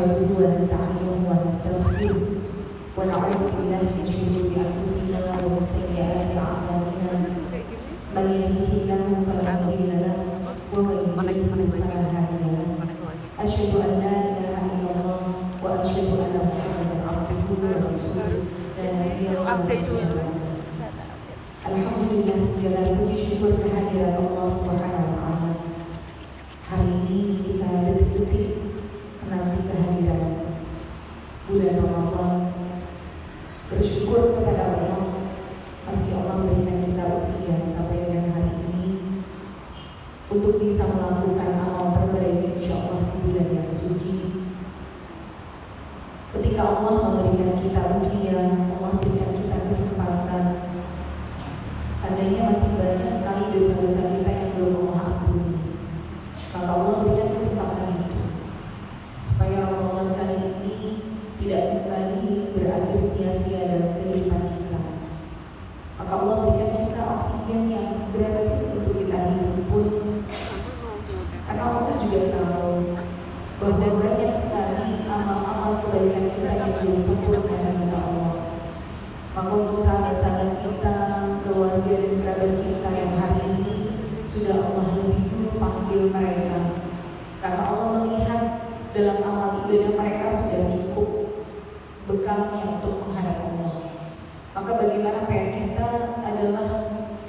نحمده ونستعينه ونستغفره ونعوذ بالله من شرور أنفسنا ومن سيئات أعمالنا من يهده الله فلا مضل له ومن يضلل فلا هادي له أشهد أن لا إله إلا الله وأشهد أن محمدا عبده ورسوله لا نبي له. Alhamdulillah, segala puji syukur kehadiran Allah Subhanahu wa Ta'ala. Hari ini kita detik-detik menanti kehadiran bulan Ramadan. Bersyukur kepada Allah, masih Allah berikan kita usia sampai dengan hari ini untuk bisa melakukan amal terbaik insyaallah di bulan yang suci. Ketika Allah memberikan kita usia, Allah berikan kita kesempatan. Tandanya masih banyak sekali dosa-dosa kita yang belum Allah ampuni. Maka Allah berikan kesempatan itu supaya Ramadan kali ini tidak kembali berakhir sia-sia dalam kehidupan kita. Maka Allah berikan kita oksigen yang gratis untuk kita hidup pun. Karena Allah juga tahu bahwa banyak sekali amal-amal kebaikan kita yang belum sempurna dengan Allah. Maka untuk sahabat-sahabat kita, keluarga dan kerabat kita yang hari ini sudah Allah lebih dulu panggil mereka, karena Allah melihat dalam amal ibadah mereka sudah cukup bekalnya untuk menghadap Allah. Maka bagaimana PR kita adalah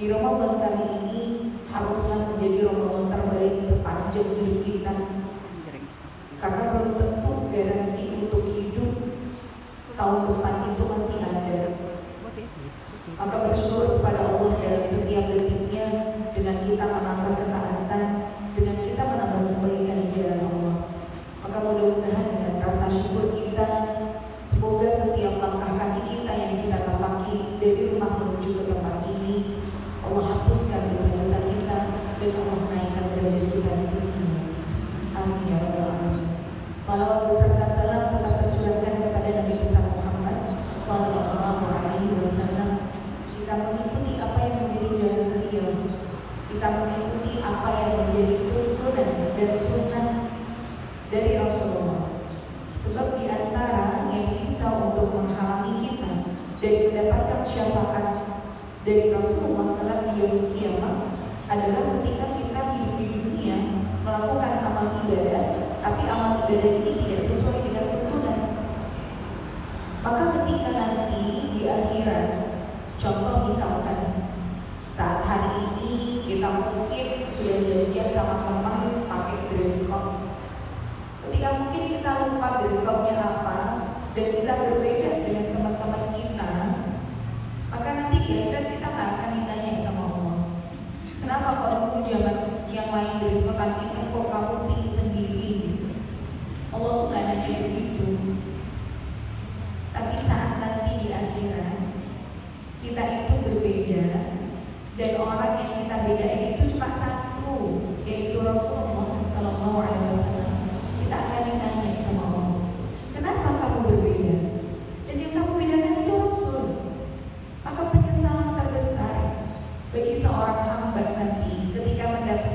di Ramadan kali ini haruslah menjadi Ramadan terbaik sepanjang hidup kita, karena belum tentu garansi untuk hidup tahun depan itu masih ada. Maka bersyukur kepada Allah dalam setiap detiknya dengan kita menambah ketaatan, dengan kita menambah kebaikan di jalan Allah. Maka mudah-mudahan dengan rasa syukur kita, semoga setiap langkah kaki kita yang kita tataki dari rumah menuju ke tempat ini, Allah hapuskan dosa-dosa kita dan Allah menaikkan derajat kita di sisinya. Amin ya rabbal alamin. Salawat beserta salam tetap tercurahkan kepada Nabi besar Muhammad sallallahu alaihi wasallam. Kita mengikuti apa yang menjadi jalan beliau. Kita mengikuti apa yang menjadi tuntunan dan sunnah dari Rasulullah. Sebab di antara yang bisa untuk menghalangi kita dari mendapatkan syafaat dari Rasulullah kelak di yaumul kiamah adalah ketika kita hidup di dunia melakukan amal ibadah, tapi amal ibadah ini tidak sesuai dengan tuntunan. Maka ketika nanti di akhirat, contoh misalkan saat hari ini kita mungkin sudah janjian sama teman pakai dress code. Ketika mungkin kita lupa dress code-nya apa dan kita berbeda dengan teman-teman kita, maka nanti di akhirat kita nggak akan ditanya sama Allah. Kenapa kok dulu zaman yang lain dress code ini kok kamu pilih sendiri? Allah tuh nggak nanya begitu. Tapi saat nanti di akhirat kita itu berbeda dan orang yang kita bedain itu cuma satu, yaitu Rasulullah Sallallahu Alaihi Wasallam. Kita akan ditanya sama Allah, kenapa kamu berbeda? Dan yang kamu bedakan itu Rasul. Maka penyesalan terbesar bagi seorang hamba nanti ketika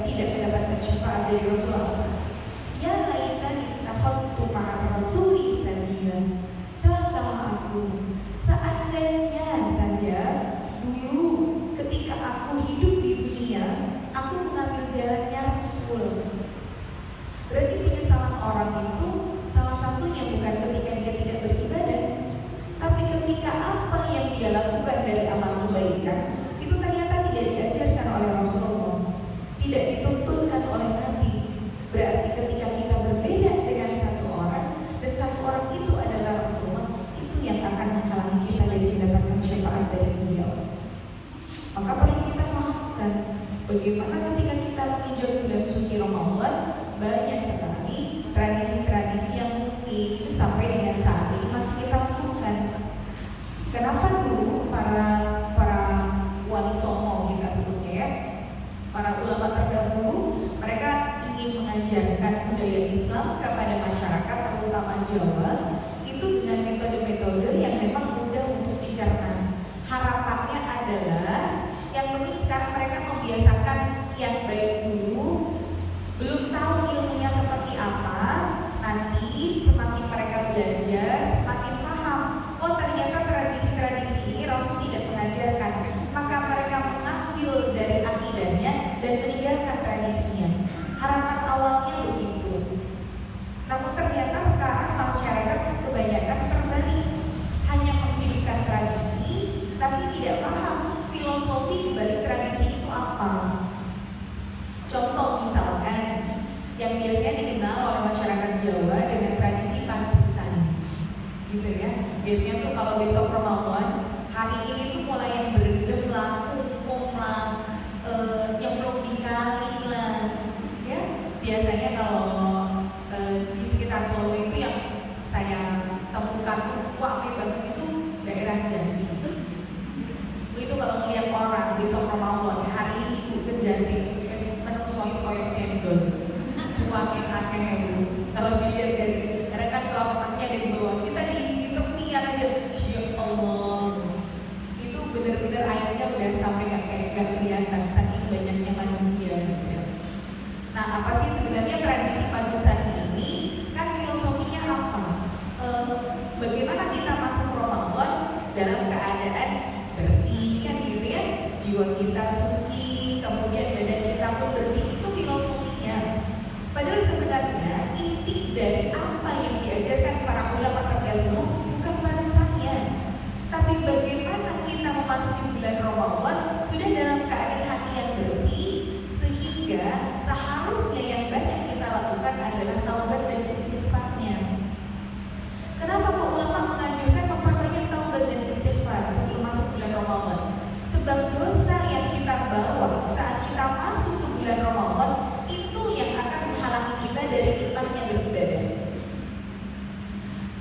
tidak mendapatkan syafaat dari Rasulullah. Ya laitani takhadtu ma'a rasuli sabila. Celakalah aku, seandainya saja dulu ketika aku hidup di dunia aku mengambil jalannya Rasul. Berarti penyesalan orang itu salah satunya bukan ketika dia tidak beribadah, tapi ketika apa yang dia lakukan dari amal kebaikan itu ternyata tidak diajarkan oleh Rasulullah, tidak dituntunkan oleh Nabi. Berarti ketika kita berbeda dengan satu orang dan satu orang itu adalah Rasulullah, itu yang akan menghalangi kita dari mendapatkan syafaat dari beliau. Maka perlu kita pahamkan bagaimana ketika kita menginjak bulan suci Ramadan, banyak sekali tradisi-tradisi yang mungkin sampai dengan saat ini masih kita lakukan. Kenapa dulu para wali songo kita sebutnya ya, para ulama terdahulu, mereka ingin mengajarkan budaya Islam kepada masyarakat terutama Jawa itu dengan metode-metode yang memang mudah untuk dicerna. Harapannya adalah yang penting sekarang mereka membiasakan yang baik dulu, belum tahu ilmunya seperti apa, nanti semakin mereka Biasanya tuh kalau besok Ramadan, hari ini tuh mulai yang berendam lah, umum lah, nyemplung di kali lah, ya. Biasanya kalau di sekitar Solo itu yang saya temukan wah banget itu daerah Jambi. Itu kalau melihat orang besok Ramadan hari ini ikut ke Jambi, menurut soy cendol, suapnya kakek. Kalau dilihat dari, karena kan kalau tempatnya dari bawah, kita di tepi aja, ya Allah, itu benar-benar airnya udah sampai gak kelihatan saking banyaknya manusia. Nah, apa sih sebenarnya tradisi padusan ini? Kan filosofinya apa? Bagaimana kita masuk Ramadan dalam keadaan bersih, kan gitu ya? Jiwa kita suci, kemudian badan kita pun bersih, itu filosofinya. Padahal sebenarnya inti dari apa yang diajarkan para ulama terdahulu bukan padusannya, tapi bagaimana kita memasuki bulan Ramadan sudah dalam keadaan hati yang bersih, sehingga seharusnya yang banyak kita lakukan adalah taubat dan istighfarnya. Kenapa para ulama menganjurkan memperbanyak taubat dan istighfar sebelum masuk bulan Ramadan? Sebab dosa yang kita bawa saat kita masuk ke bulan Ramadan itu yang akan menghalangi kita dari nikmatnya beribadah.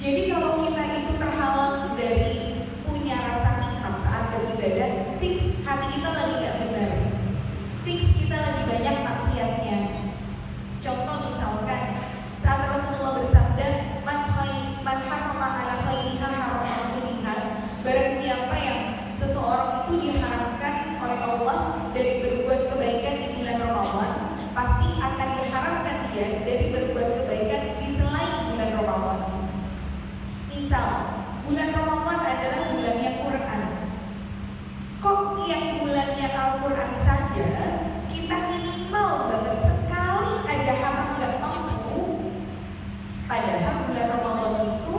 Jadi kalau kita itu terhalang dari punya rasa nikmat saat beribadah, fix hati kita lagi gak benar, fix kita lagi banyak maksiatnya. Contoh misalkan saat Rasulullah bersabda, man harrama ala khairiha harrama kuliha, barang siapa yang seseorang itu diharamkan oleh Allah dari berbuat kebaikan di bulan Ramadan, pasti akan diharamkan dia dari berbuat kebaikan di selain bulan Ramadan. Misal, bulan Ramadan adalah bulannya Quran. Kok yang bulannya Al-Quran saja kita minimal banget sekali aja haram gak mampu. Padahal bulan Ramadan itu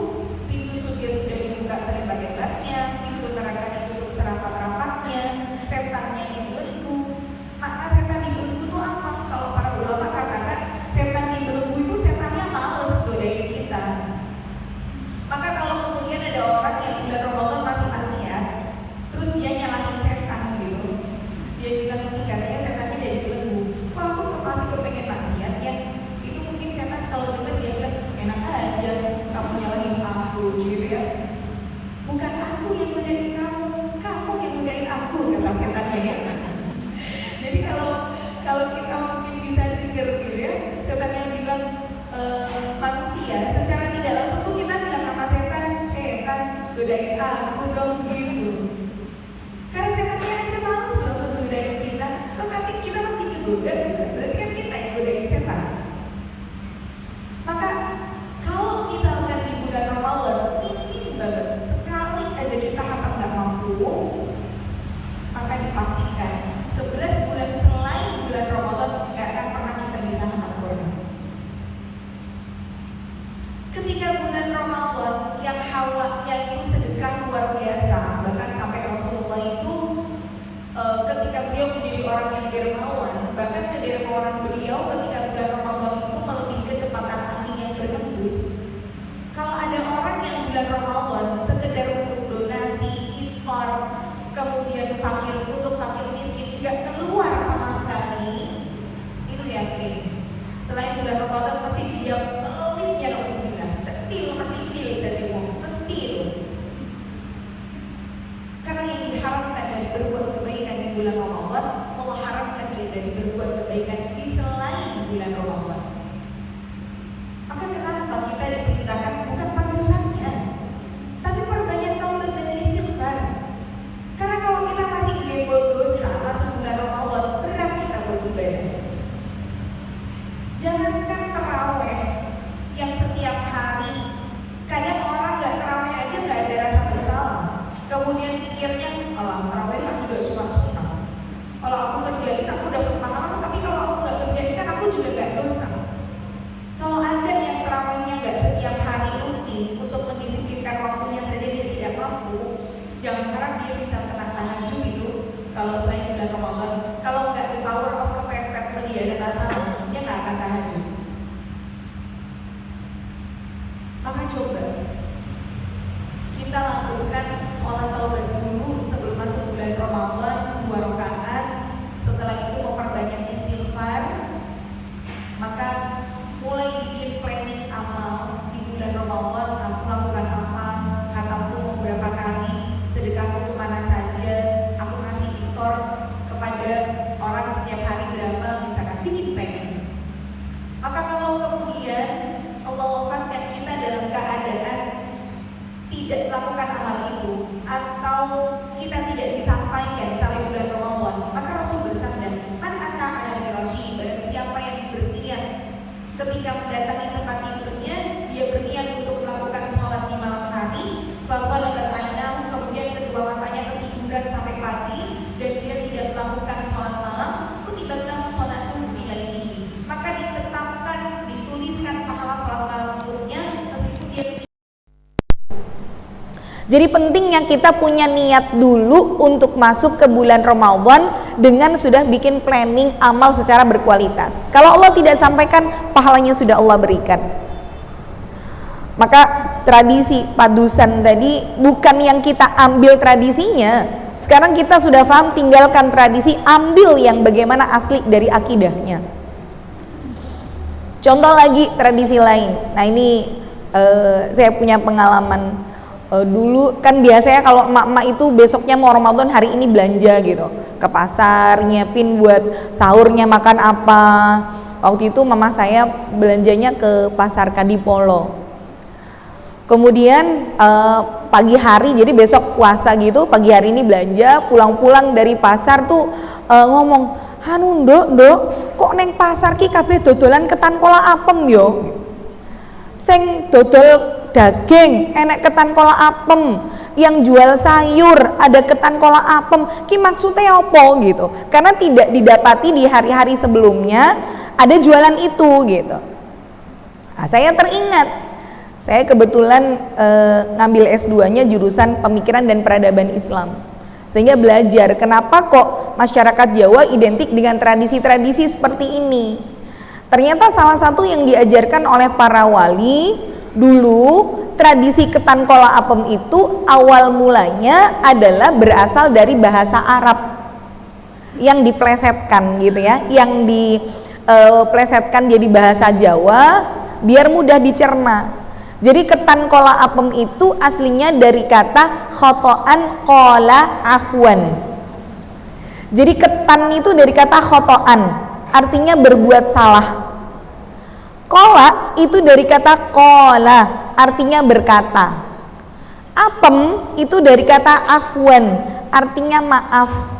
pintu surga sudah dibuka selebar-lebarnya, pintu neraka ditutup serapat-rapatnya, setannya dibelenggu. Makna setan dibelenggu itu apa? Kalau para ulama katakan setan dibelenggu itu setannya males godain kita. Maka kalau kemudian ada orang yang bulan Ramadan masih maksiat, terus dia nyalahin setan gitu, dia bilang ini katanya setannya dari belenggu. Wah, aku masih kepengen maksiat ya. Itu mungkin setan kalau dengar dia bilang enak aja kamu nyalahin aku gitu ya. Bukan aku yang godain kamu, kamu yang godain aku, kata setannya ya. Jadi kalau kita mungkin bisa dengar gitu ya, setannya bilang manusia secara tidak langsung tuh kita bilang sama setan godain aku dong gitu. Karena setannya aja males loh godain kita. Kok tapi kita masih digoda gitu. Berarti kan kita yang godain setan. Maka kalau misalkan di bulan Ramadan minim banget sekali aja kita hatam gak mampu, maka dipastikan 11 bulan selain bulan Ramadan gak akan pernah kita bisa hatam Quran. Ketika bulan Ramadan yang hawanya itu sedekah luar biasa, bahkan sampai Rasulullah itu ketika beliau menjadi orang yang dermawan, bahkan kedermawanan beliau ketika bulan Ramadan itu melebihi kecepatan angin yang berhembus. Kalau ada orang yang bulan Ramadan sekedar untuk donasi, iftar, kemudian untuk fakir miskin nggak keluar sama sekali, itu yakin selain bulan Ramadan pasti dia pelitnya alhamdulillah, cetil dari uang pasti itu. Karena yang diharamkan dari berbuat kebaikan di bulan Ramadan, Allah haramkan dia dari berbuat kebaikan di selain bulan Ramadan. Maka kenapa kita diperintahkan bukan padusannya, tapi perbanyak taubat dan istighfar. Karena kalau kita masih gembol dosa masuk bulan Ramadan, berat kita beribadah. Jangankan terawih yang setiap hari, kadang orang nggak terawih aja nggak ada rasa bersalah. Kemudian pikirnya, alah terawih kan juga cuma sunnah. Kalau aku kerjain aku dapat pahala, tapi kalau aku nggak kerjain kan aku juga nggak dosa. Kalau ada yang terawihnya nggak setiap hari rutin untuk mendisiplinkan waktunya saja dia tidak mampu, jangan harap dia bisa kena tahajud itu. Kalau selain bulan Ramadan, kalau nggak the power of kepepet lagi ada masalah, dia nggak akan tahajud. Maka coba kita kita tidak disampaikan sampai bulan Ramadan, maka Rasul bersabda, "Man ata ala firasyi," barang siapa yang berniat ketika mendatangi tempat tidurnya, dia berniat untuk melakukan sholat di malam hari, faqalabat ainahu, kemudian kedua matanya ketiduran sampai pagi dan dia tidak melakukan sholat malam, kutibat lahu sholatu fi lailihi, maka ditetapkan, dituliskan pahala sholat malam untuknya meskipun dia. Jadi pentingnya kita punya niat dulu untuk masuk ke bulan Ramadan dengan sudah bikin planning amal secara berkualitas. Kalau Allah tidak sampaikan, pahalanya sudah Allah berikan. Maka tradisi padusan tadi bukan yang kita ambil tradisinya. Sekarang kita sudah paham, tinggalkan tradisi, ambil yang bagaimana asli dari akidahnya. Contoh lagi tradisi lain. Nah ini saya punya pengalaman. Dulu kan biasanya kalau emak-emak itu besoknya mau Ramadan, hari ini belanja gitu ke pasar, nyiapin buat sahurnya makan apa. Waktu itu mama saya belanjanya ke pasar Kadipolo. Kemudian pagi hari, jadi besok puasa gitu, pagi hari ini belanja, pulang-pulang dari pasar tuh ngomong, "Hanu nduk, kok neng pasar ki kabeh dodolan ketan kola apem yo. Sing dodol daging enek ketan kola apem, yang jual sayur ada ketan kola apem, ki maksudnya apa gitu?" Karena tidak didapati di hari-hari sebelumnya ada jualan itu gitu. Nah, saya teringat, saya kebetulan ngambil S2-nya jurusan Pemikiran dan Peradaban Islam, sehingga belajar kenapa kok masyarakat Jawa identik dengan tradisi-tradisi seperti ini. Ternyata salah satu yang diajarkan oleh para wali dulu, tradisi ketan kola apem itu awal mulanya adalah berasal dari bahasa Arab yang diplesetkan gitu ya, yang diplesetkan jadi bahasa Jawa biar mudah dicerna. Jadi ketan kola apem itu aslinya dari kata khotoan kola afwan. Jadi ketan itu dari kata khotoan, artinya berbuat salah. Kola itu dari kata kola, artinya berkata. Apem itu dari kata afwan, artinya maaf.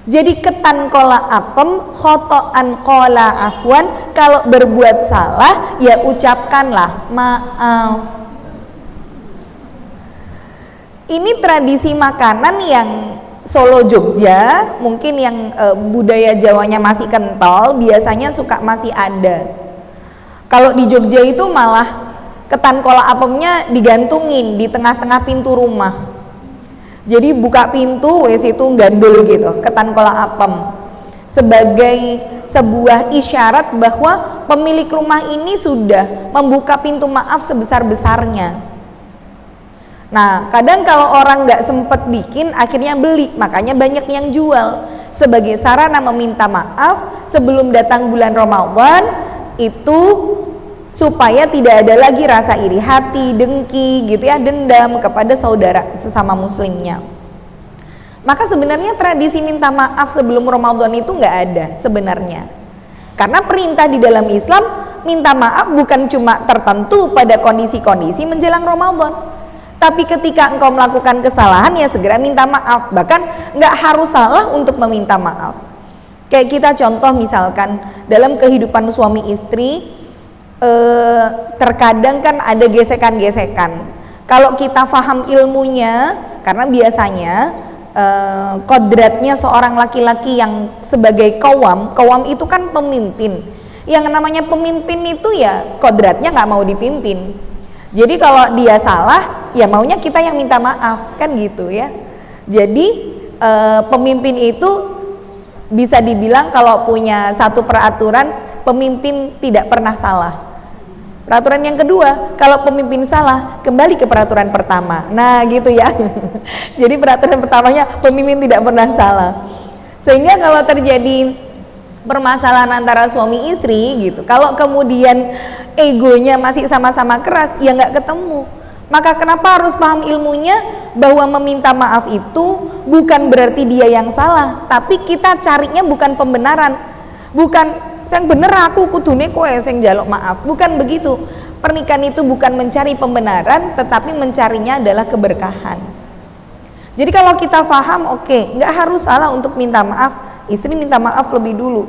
Jadi ketan kola apem, khotoan kola afwan, kalau berbuat salah ya ucapkanlah maaf. Ini tradisi makanan yang Solo Jogja, mungkin yang budaya Jawanya masih kental, biasanya suka masih ada. Kalau di Jogja itu malah ketan kola apemnya digantungin di tengah-tengah pintu rumah. Jadi buka pintu, wes itu gandul gitu, ketan kola apem. Sebagai sebuah isyarat bahwa pemilik rumah ini sudah membuka pintu maaf sebesar-besarnya. Nah, kadang kalau orang nggak sempet bikin, akhirnya beli, makanya banyak yang jual. Sebagai sarana meminta maaf sebelum datang bulan Ramadan, itu supaya tidak ada lagi rasa iri hati, dengki gitu ya, dendam kepada saudara sesama muslimnya. Maka sebenarnya tradisi minta maaf sebelum Ramadan itu nggak ada sebenarnya. Karena perintah di dalam Islam, minta maaf bukan cuma tertentu pada kondisi-kondisi menjelang Ramadan, tapi ketika engkau melakukan kesalahan ya segera minta maaf. Bahkan nggak harus salah untuk meminta maaf. Kayak kita contoh misalkan dalam kehidupan suami istri, terkadang kan ada gesekan-gesekan. Kalau kita paham ilmunya, karena biasanya kodratnya seorang laki-laki yang sebagai kawam itu kan pemimpin. Yang namanya pemimpin itu ya kodratnya nggak mau dipimpin. Jadi kalau dia salah, ya maunya kita yang minta maaf, kan gitu ya. Jadi pemimpin itu bisa dibilang kalau punya satu peraturan, pemimpin tidak pernah salah. Peraturan yang kedua, kalau pemimpin salah, kembali ke peraturan pertama. Nah gitu ya. Jadi peraturan pertamanya, pemimpin tidak pernah salah. Sehingga kalau terjadi permasalahan antara suami istri gitu, kalau kemudian egonya masih sama-sama keras, ya nggak ketemu. Maka kenapa harus paham ilmunya, bahwa meminta maaf itu bukan berarti dia yang salah, tapi kita carinya bukan pembenaran, bukan yang bener aku kudune kowe sing njaluk maaf, bukan begitu. Pernikahan itu bukan mencari pembenaran, tetapi mencarinya adalah keberkahan. Jadi kalau kita paham, oke, nggak harus salah untuk minta maaf. Istri minta maaf lebih dulu,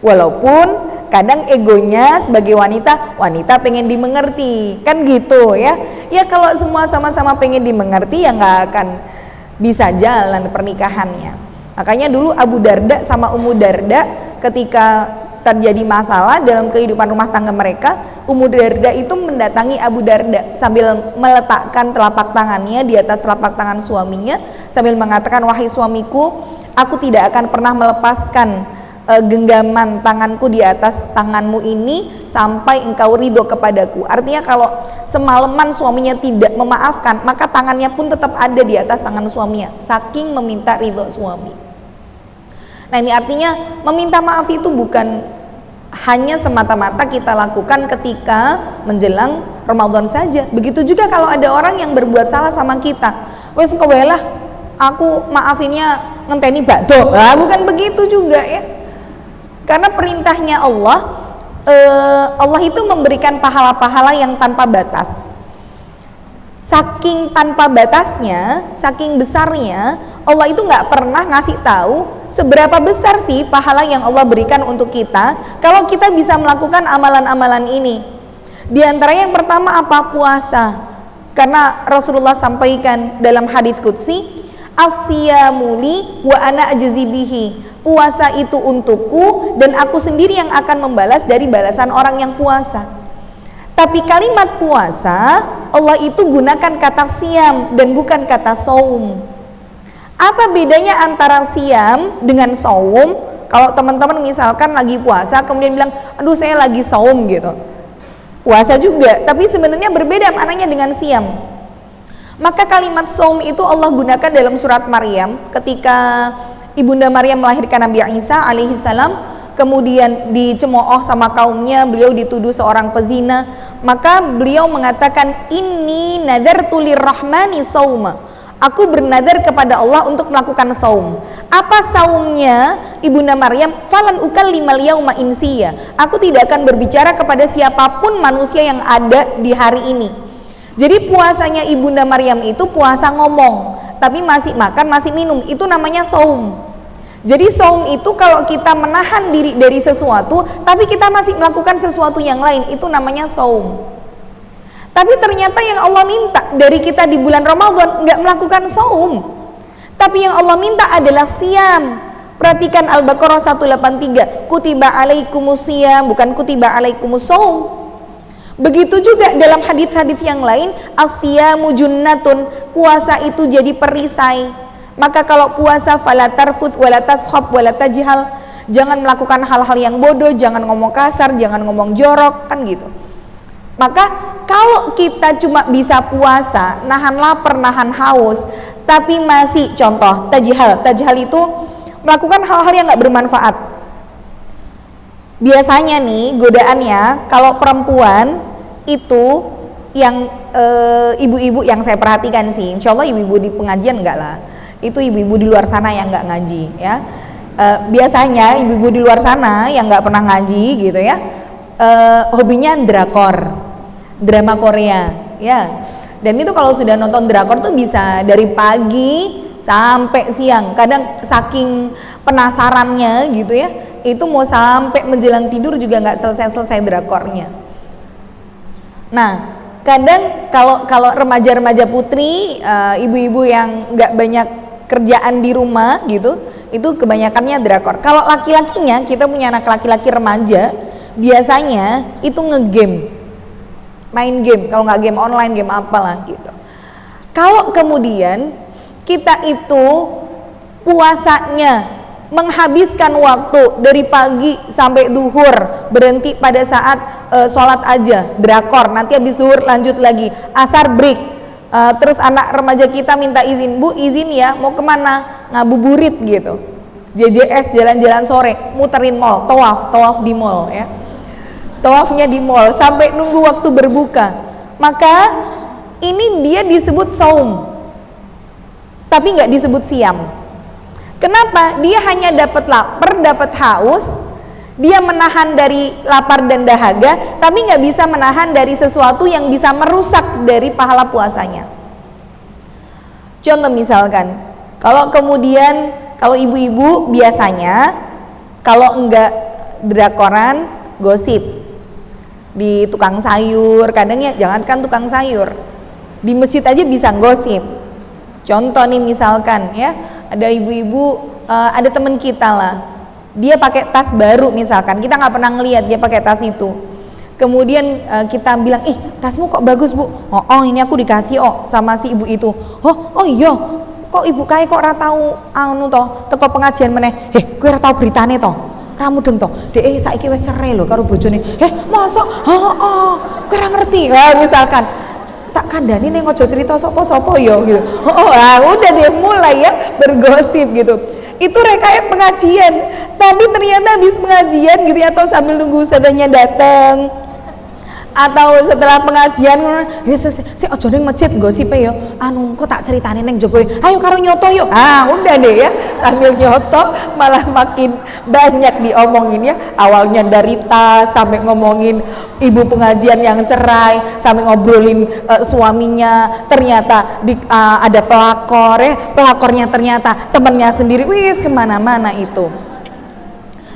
walaupun kadang egonya sebagai wanita pengen dimengerti, kan gitu ya. Ya kalau semua sama-sama pengen dimengerti ya nggak akan bisa jalan pernikahannya. Makanya dulu Abu Darda sama Ummu Darda ketika terjadi masalah dalam kehidupan rumah tangga mereka, Ummu Darda itu mendatangi Abu Darda sambil meletakkan telapak tangannya di atas telapak tangan suaminya sambil mengatakan, wahai suamiku, aku tidak akan pernah melepaskan genggaman tanganku di atas tanganmu ini sampai engkau ridho kepadaku. Artinya kalau semalaman suaminya tidak memaafkan, maka tangannya pun tetap ada di atas tangan suaminya, saking meminta ridho suami. Nah ini artinya meminta maaf itu bukan hanya semata-mata kita lakukan ketika menjelang Ramadan saja. Begitu juga kalau ada orang yang berbuat salah sama kita, wes kowelah aku maafinnya ngenteni bakdo. Nah, bukan begitu juga ya. Karena perintahnya Allah, Allah itu memberikan pahala-pahala yang tanpa batas. Saking tanpa batasnya, saking besarnya, Allah itu nggak pernah ngasih tahu seberapa besar sih pahala yang Allah berikan untuk kita kalau kita bisa melakukan amalan-amalan ini. Di antaranya yang pertama apa? Puasa. Karena Rasulullah sampaikan dalam hadits qudsi, asyamuli wa ana ajzi bihi. Puasa itu untukku dan aku sendiri yang akan membalas dari balasan orang yang puasa. Tapi kalimat puasa Allah itu gunakan kata siam dan bukan kata saum. Apa bedanya antara siam dengan saum? Kalau teman-teman misalkan lagi puasa kemudian bilang, aduh saya lagi saum gitu, puasa juga, tapi sebenarnya berbeda maknanya dengan siam. Maka kalimat saum itu Allah gunakan dalam surat Maryam ketika Ibunda Maryam melahirkan Nabi Isa alaihissalam, kemudian dicemooh sama kaumnya, beliau dituduh seorang pezina, maka beliau mengatakan, inni nadartu lirrahmani sauma, aku bernadar kepada Allah untuk melakukan saum. Apa saumnya Ibunda Maryam? Falan ukallimal yauma insiya, aku tidak akan berbicara kepada siapapun manusia yang ada di hari ini. Jadi puasanya Ibunda Maryam itu puasa ngomong, tapi masih makan, masih minum, itu namanya saum. Jadi saum itu kalau kita menahan diri dari sesuatu tapi kita masih melakukan sesuatu yang lain, itu namanya saum. Tapi ternyata yang Allah minta dari kita di bulan Ramadan nggak melakukan saum, tapi yang Allah minta adalah siam. Perhatikan Al-Baqarah 183, kutiba alaikumus siyam, bukan kutiba alaikumus saum. Begitu juga dalam hadis-hadis yang lain, asyamu junnatun, puasa itu jadi perisai. Maka kalau puasa fala tarfuth wala tashab wala tajhal, jangan melakukan hal-hal yang bodoh, jangan ngomong kasar, jangan ngomong jorok, kan gitu. Maka kalau kita cuma bisa puasa, nahan lapar, nahan haus, tapi masih contoh tajhal itu melakukan hal-hal yang nggak bermanfaat. Biasanya nih godaannya kalau perempuan itu yang ibu-ibu yang saya perhatikan sih, insya Allah ibu-ibu di pengajian enggak lah, itu ibu-ibu di luar sana yang nggak ngaji ya. Biasanya ibu-ibu di luar sana yang nggak pernah ngaji gitu ya, hobinya drakor, drama Korea ya. Dan itu kalau sudah nonton drakor tuh bisa dari pagi sampai siang, kadang saking penasarannya gitu ya, itu mau sampai menjelang tidur juga nggak selesai drakornya. Nah kadang kalau remaja-remaja putri, ibu-ibu yang nggak banyak kerjaan di rumah gitu, itu kebanyakannya drakor. Kalau laki-lakinya, kita punya anak laki-laki remaja, biasanya itu ngegame, main game, kalau nggak game online, game apalah gitu. Kalau kemudian kita itu puasanya menghabiskan waktu dari pagi sampai duhur, berhenti pada saat sholat aja, drakor, nanti habis duhur lanjut lagi, asar break, terus anak remaja kita minta izin, bu izin ya mau kemana, ngabuburit gitu, JJS jalan-jalan sore, muterin mall, tawaf di mall ya, tawafnya di mall sampai nunggu waktu berbuka. Maka ini dia disebut saum, tapi nggak disebut siam. Kenapa? Dia hanya dapat lapar, dapat haus, dia menahan dari lapar dan dahaga, tapi nggak bisa menahan dari sesuatu yang bisa merusak dari pahala puasanya. Contoh misalkan, Kalau ibu-ibu biasanya kalau enggak drakoran, gosip di tukang sayur, kadang ya jangankan tukang sayur, di masjid aja bisa gosip. Contoh nih misalkan ya, ada ibu-ibu, ada teman kita lah, dia pakai tas baru misalkan, kita nggak pernah ngelihat dia pakai tas itu. Kemudian kita bilang, tasmu kok bagus bu? Oh ini aku dikasih sama si ibu itu. Oh iya, kok ibu kae kok ora tau anu toh teko pengajian meneh. Kowe ora tau beritane toh? Ramu deng toh. Dek saiki wis cerai lho karo bojone. Mosok? Kowe ora ngerti. Wah, misalkan tak kandani ning aja cerita sapa-sapa ya gitu. Udah dia mulai ya bergosip gitu. Itu rekayak pengajian, tapi ternyata habis pengajian gitu ya, atau sambil nunggu ustazahnya datang, atau setelah pengajian, si ojo ning masjid gosip ya, kok tak ceritane ning Jokowi, ayo karo nyoto yuk, udah deh ya, sambil nyoto malah makin banyak diomongin ya, awalnya dari tas, sampai ngomongin ibu pengajian yang cerai, sampai ngobrolin suaminya, ternyata ada pelakor pelakornya ternyata temennya sendiri, wis kemana-mana itu.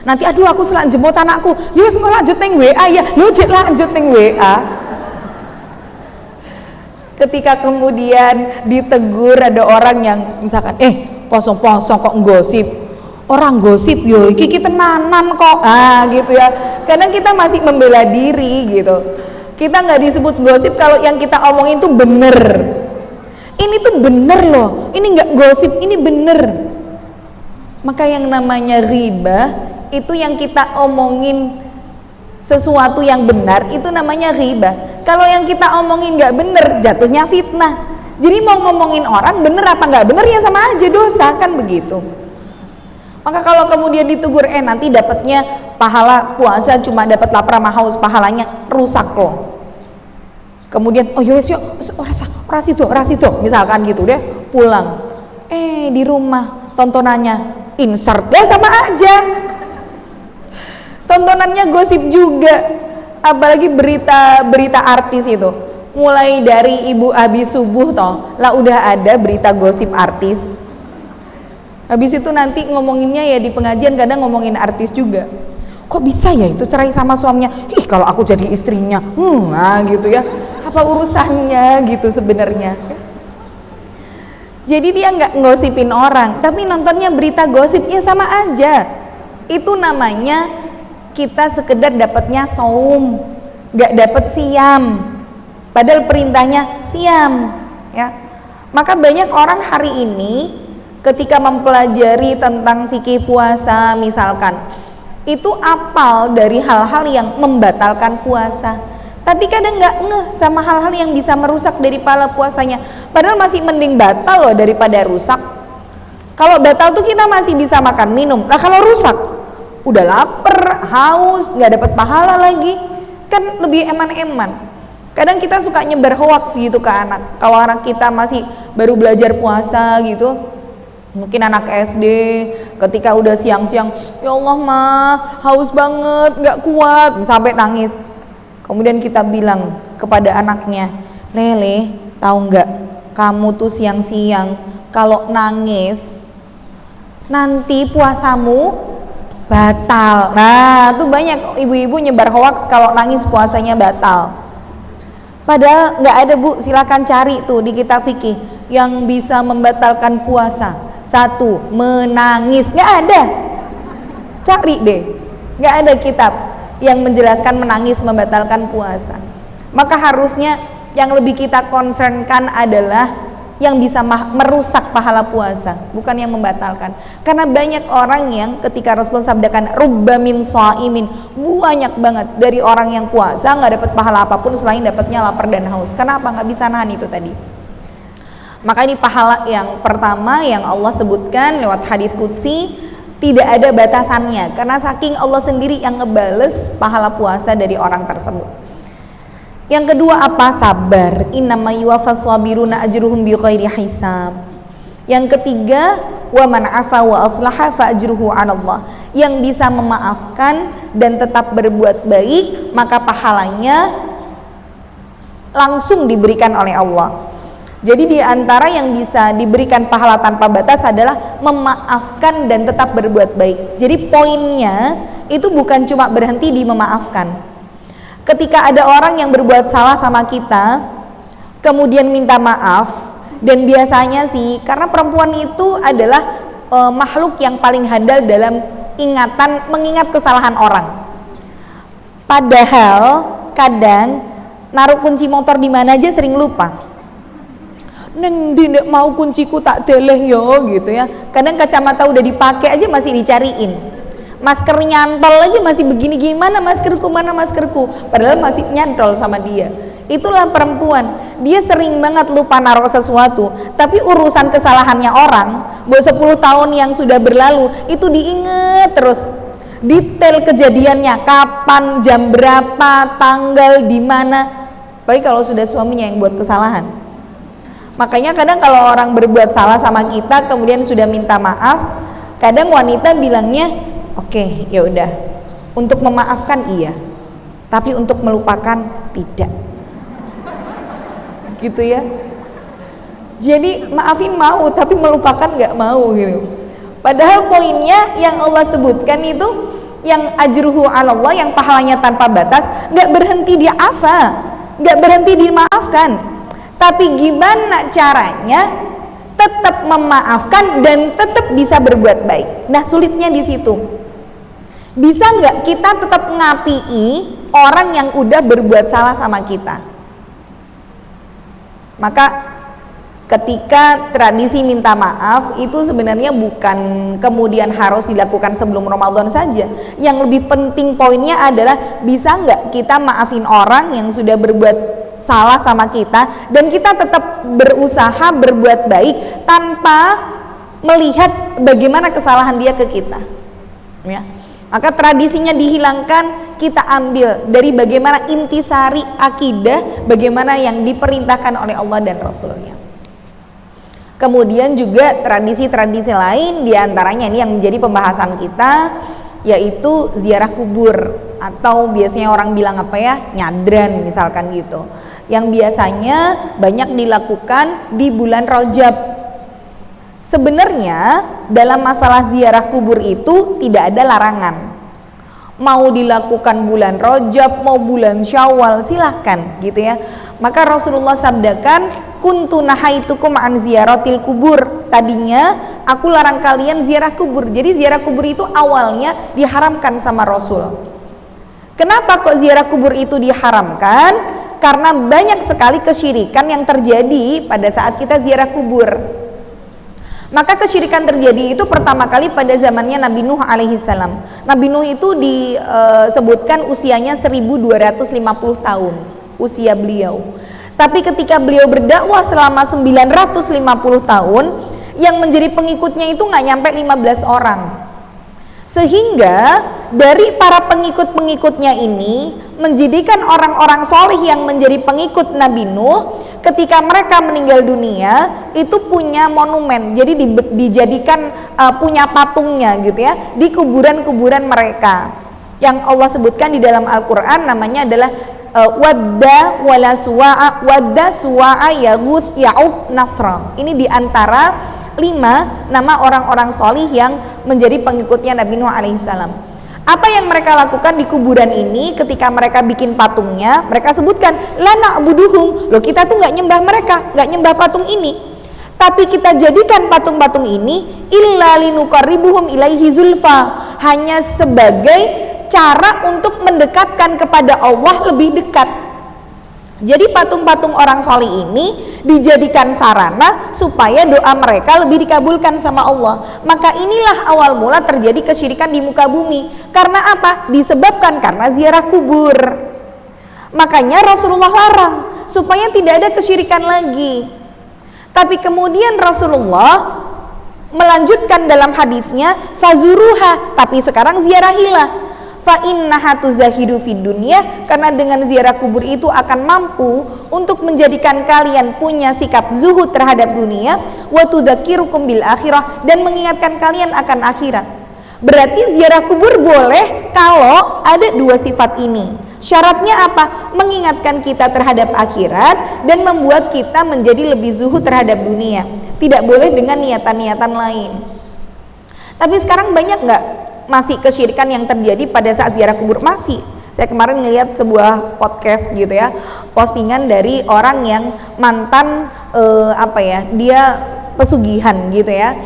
Nanti aduh aku selak jemput anakku, yus kok lanjut neng WA ya, lu jek lanjut neng WA. Ketika kemudian ditegur ada orang yang misalkan, poso-poso kok gosip, orang gosip yo iki tenanan kok, gitu ya. Kadang kita masih membela diri gitu. Kita nggak disebut gosip kalau yang kita omongin tuh bener. Ini tuh bener loh, ini nggak gosip, ini bener. Maka yang namanya riba itu yang kita omongin sesuatu yang benar, itu namanya ghibah. Kalau yang kita omongin nggak benar, jatuhnya fitnah. Jadi mau ngomongin orang bener apa nggak bener ya sama aja dosa, kan begitu. Maka kalau kemudian ditegur, nanti dapatnya pahala puasa cuma dapat lapar sama haus, pahalanya rusak loh. Kemudian yuk ora situ misalkan gitu deh, pulang di rumah tontonannya insert ya sama aja. Tontonannya gosip juga, apalagi berita artis itu, mulai dari ibu habis subuh toh lah udah ada berita gosip artis. Habis itu nanti ngomonginnya ya di pengajian kadang ngomongin artis juga. Kok bisa ya itu cerai sama suaminya? Kalau aku jadi istrinya, gitu ya. Apa urusannya gitu sebenarnya? Jadi dia nggak ngosipin orang, tapi nontonnya berita gosip ya sama aja. Itu namanya kita sekedar dapatnya saum, nggak dapat siam, padahal perintahnya siam ya. Maka banyak orang hari ini ketika mempelajari tentang fikih puasa misalkan, itu apal dari hal-hal yang membatalkan puasa, tapi kadang nggak ngeh sama hal-hal yang bisa merusak dari pahala puasanya, padahal masih mending batal loh daripada rusak. Kalau batal tuh kita masih bisa makan minum, nah kalau rusak udah lapar, haus, nggak dapat pahala lagi, kan lebih eman-eman. Kadang kita suka nyebar hoax gitu ke anak. Kalau anak kita masih baru belajar puasa gitu, mungkin anak SD, ketika udah siang-siang, ya Allah mah haus banget, nggak kuat, sampai nangis. Kemudian kita bilang kepada anaknya, Lele, tahu nggak, kamu tuh siang-siang kalau nangis nanti puasamu batal. Nah, tuh banyak ibu-ibu nyebar hoax kalau nangis puasanya batal. Padahal nggak ada bu, silakan cari tuh di kitab fikih yang bisa membatalkan puasa. 1, menangis, nggak ada. Cari deh, nggak ada kitab yang menjelaskan menangis membatalkan puasa. Maka harusnya yang lebih kita concernkan adalah yang bisa merusak pahala puasa, bukan yang membatalkan. Karena banyak orang yang ketika Rasulullah sabdakan rubba min shaimin, banyak banget dari orang yang puasa nggak dapat pahala apapun selain dapatnya lapar dan haus. Kenapa? Nggak bisa nahan itu tadi. Maka ini pahala yang pertama yang Allah sebutkan lewat hadis qudsi, tidak ada batasannya, karena saking Allah sendiri yang ngebales pahala puasa dari orang tersebut. Yang kedua apa? Sabar. Innama yuwaffas sabiruna ajruhum bighairi hisab. Yang ketiga, wa man afa wa aslaha fa ajruhu 'ala Allah. Yang bisa memaafkan dan tetap berbuat baik, maka pahalanya langsung diberikan oleh Allah. Jadi di antara yang bisa diberikan pahala tanpa batas adalah memaafkan dan tetap berbuat baik. Jadi poinnya itu bukan cuma berhenti di memaafkan. Ketika ada orang yang berbuat salah sama kita, kemudian minta maaf, dan biasanya sih karena perempuan itu adalah makhluk yang paling handal dalam mengingat kesalahan orang. Padahal kadang naruh kunci motor di mana aja sering lupa. Neng tidak mau kunciku tak deleh yo gitu ya. Kadang kacamata udah dipakai aja masih dicariin. Masker nyantol aja masih begini, gimana maskerku, mana maskerku, padahal masih nyantol sama dia. Itulah perempuan, dia sering banget lupa naruh sesuatu, tapi urusan kesalahannya orang, buat 10 tahun yang sudah berlalu itu diinget terus. Detail kejadiannya, kapan, jam berapa, tanggal di mana. Baik kalau sudah suaminya yang buat kesalahan. Makanya kadang kalau orang berbuat salah sama kita kemudian sudah minta maaf, kadang wanita bilangnya, oke, ya udah. Untuk memaafkan iya, tapi untuk melupakan tidak. Gitu ya. Jadi maafin mau, tapi melupakan nggak mau gitu. Padahal poinnya yang Allah sebutkan itu yang ajruhu 'ala Allah, yang pahalanya tanpa batas, nggak berhenti di afa, nggak berhenti dimaafkan. Tapi gimana caranya tetap memaafkan dan tetap bisa berbuat baik. Nah, sulitnya di situ. Bisa nggak kita tetap ngapii orang yang udah berbuat salah sama kita? Maka ketika tradisi minta maaf itu sebenarnya bukan kemudian harus dilakukan sebelum Ramadan saja. Yang lebih penting poinnya adalah bisa nggak kita maafin orang yang sudah berbuat salah sama kita dan kita tetap berusaha berbuat baik tanpa melihat bagaimana kesalahan dia ke kita, ya. Maka tradisinya dihilangkan, kita ambil dari bagaimana intisari akidah, bagaimana yang diperintahkan oleh Allah dan Rasulnya. Kemudian juga tradisi-tradisi lain diantaranya ini yang menjadi pembahasan kita, yaitu ziarah kubur atau biasanya orang bilang apa ya, nyadran misalkan gitu, yang biasanya banyak dilakukan di bulan Rajab. Sebenarnya dalam masalah ziarah kubur itu tidak ada larangan, mau dilakukan bulan Rajab mau bulan Syawal silahkan gitu ya. Maka Rasulullah sabdakan, kuntu nahaitukum an ziyaratil kubur, tadinya aku larang kalian ziarah kubur. Jadi ziarah kubur itu awalnya diharamkan sama Rasul. Kenapa kok ziarah kubur itu diharamkan? Karena banyak sekali kesyirikan yang terjadi pada saat kita ziarah kubur. Maka kesyirikan terjadi itu pertama kali pada zamannya Nabi Nuh alaihissalam. Nabi Nuh itu disebutkan usianya 1250 tahun usia beliau. Tapi ketika beliau berdakwah selama 950 tahun, yang menjadi pengikutnya itu nggak nyampe 15 orang. Sehingga dari para pengikut-pengikutnya ini menjadikan orang-orang soleh yang menjadi pengikut Nabi Nuh, ketika mereka meninggal dunia itu punya monumen, jadi dijadikan punya patungnya gitu ya di kuburan-kuburan mereka, yang Allah sebutkan di dalam Al-Quran namanya adalah wadda wala suwa'a, wadda suwa'a yaguth ya'uq nasra. Ini diantara 5 nama orang-orang solih yang menjadi pengikutnya Nabi Nuh alaihissalam. Apa yang mereka lakukan di kuburan ini ketika mereka bikin patungnya? Mereka sebutkan la na'buduhum, loh kita tuh nggak nyembah mereka, nggak nyembah patung ini, tapi kita jadikan patung-patung ini illa linuqarribuhum ilaihi zulfa, hanya sebagai cara untuk mendekatkan kepada Allah lebih dekat. Jadi patung-patung orang soleh ini dijadikan sarana supaya doa mereka lebih dikabulkan sama Allah. Maka inilah awal mula terjadi kesyirikan di muka bumi. Karena apa? Disebabkan karena ziarah kubur. Makanya Rasulullah larang supaya tidak ada kesyirikan lagi. Tapi kemudian Rasulullah melanjutkan dalam hadisnya fazuruha, tapi sekarang ziarahilah. Fa innaha tuzahidu fid dunya, karena dengan ziarah kubur itu akan mampu untuk menjadikan kalian punya sikap zuhud terhadap dunia, wa tudzakirukum bil akhirah, dan mengingatkan kalian akan akhirat. Berarti ziarah kubur boleh kalau ada 2 sifat ini. Syaratnya apa? Mengingatkan kita terhadap akhirat dan membuat kita menjadi lebih zuhud terhadap dunia. Tidak boleh dengan niatan-niatan lain. Tapi sekarang banyak nggak masih kesyirikan yang terjadi pada saat ziarah kubur? Masih. Saya kemarin ngelihat sebuah podcast gitu ya, postingan dari orang yang mantan dia pesugihan gitu ya.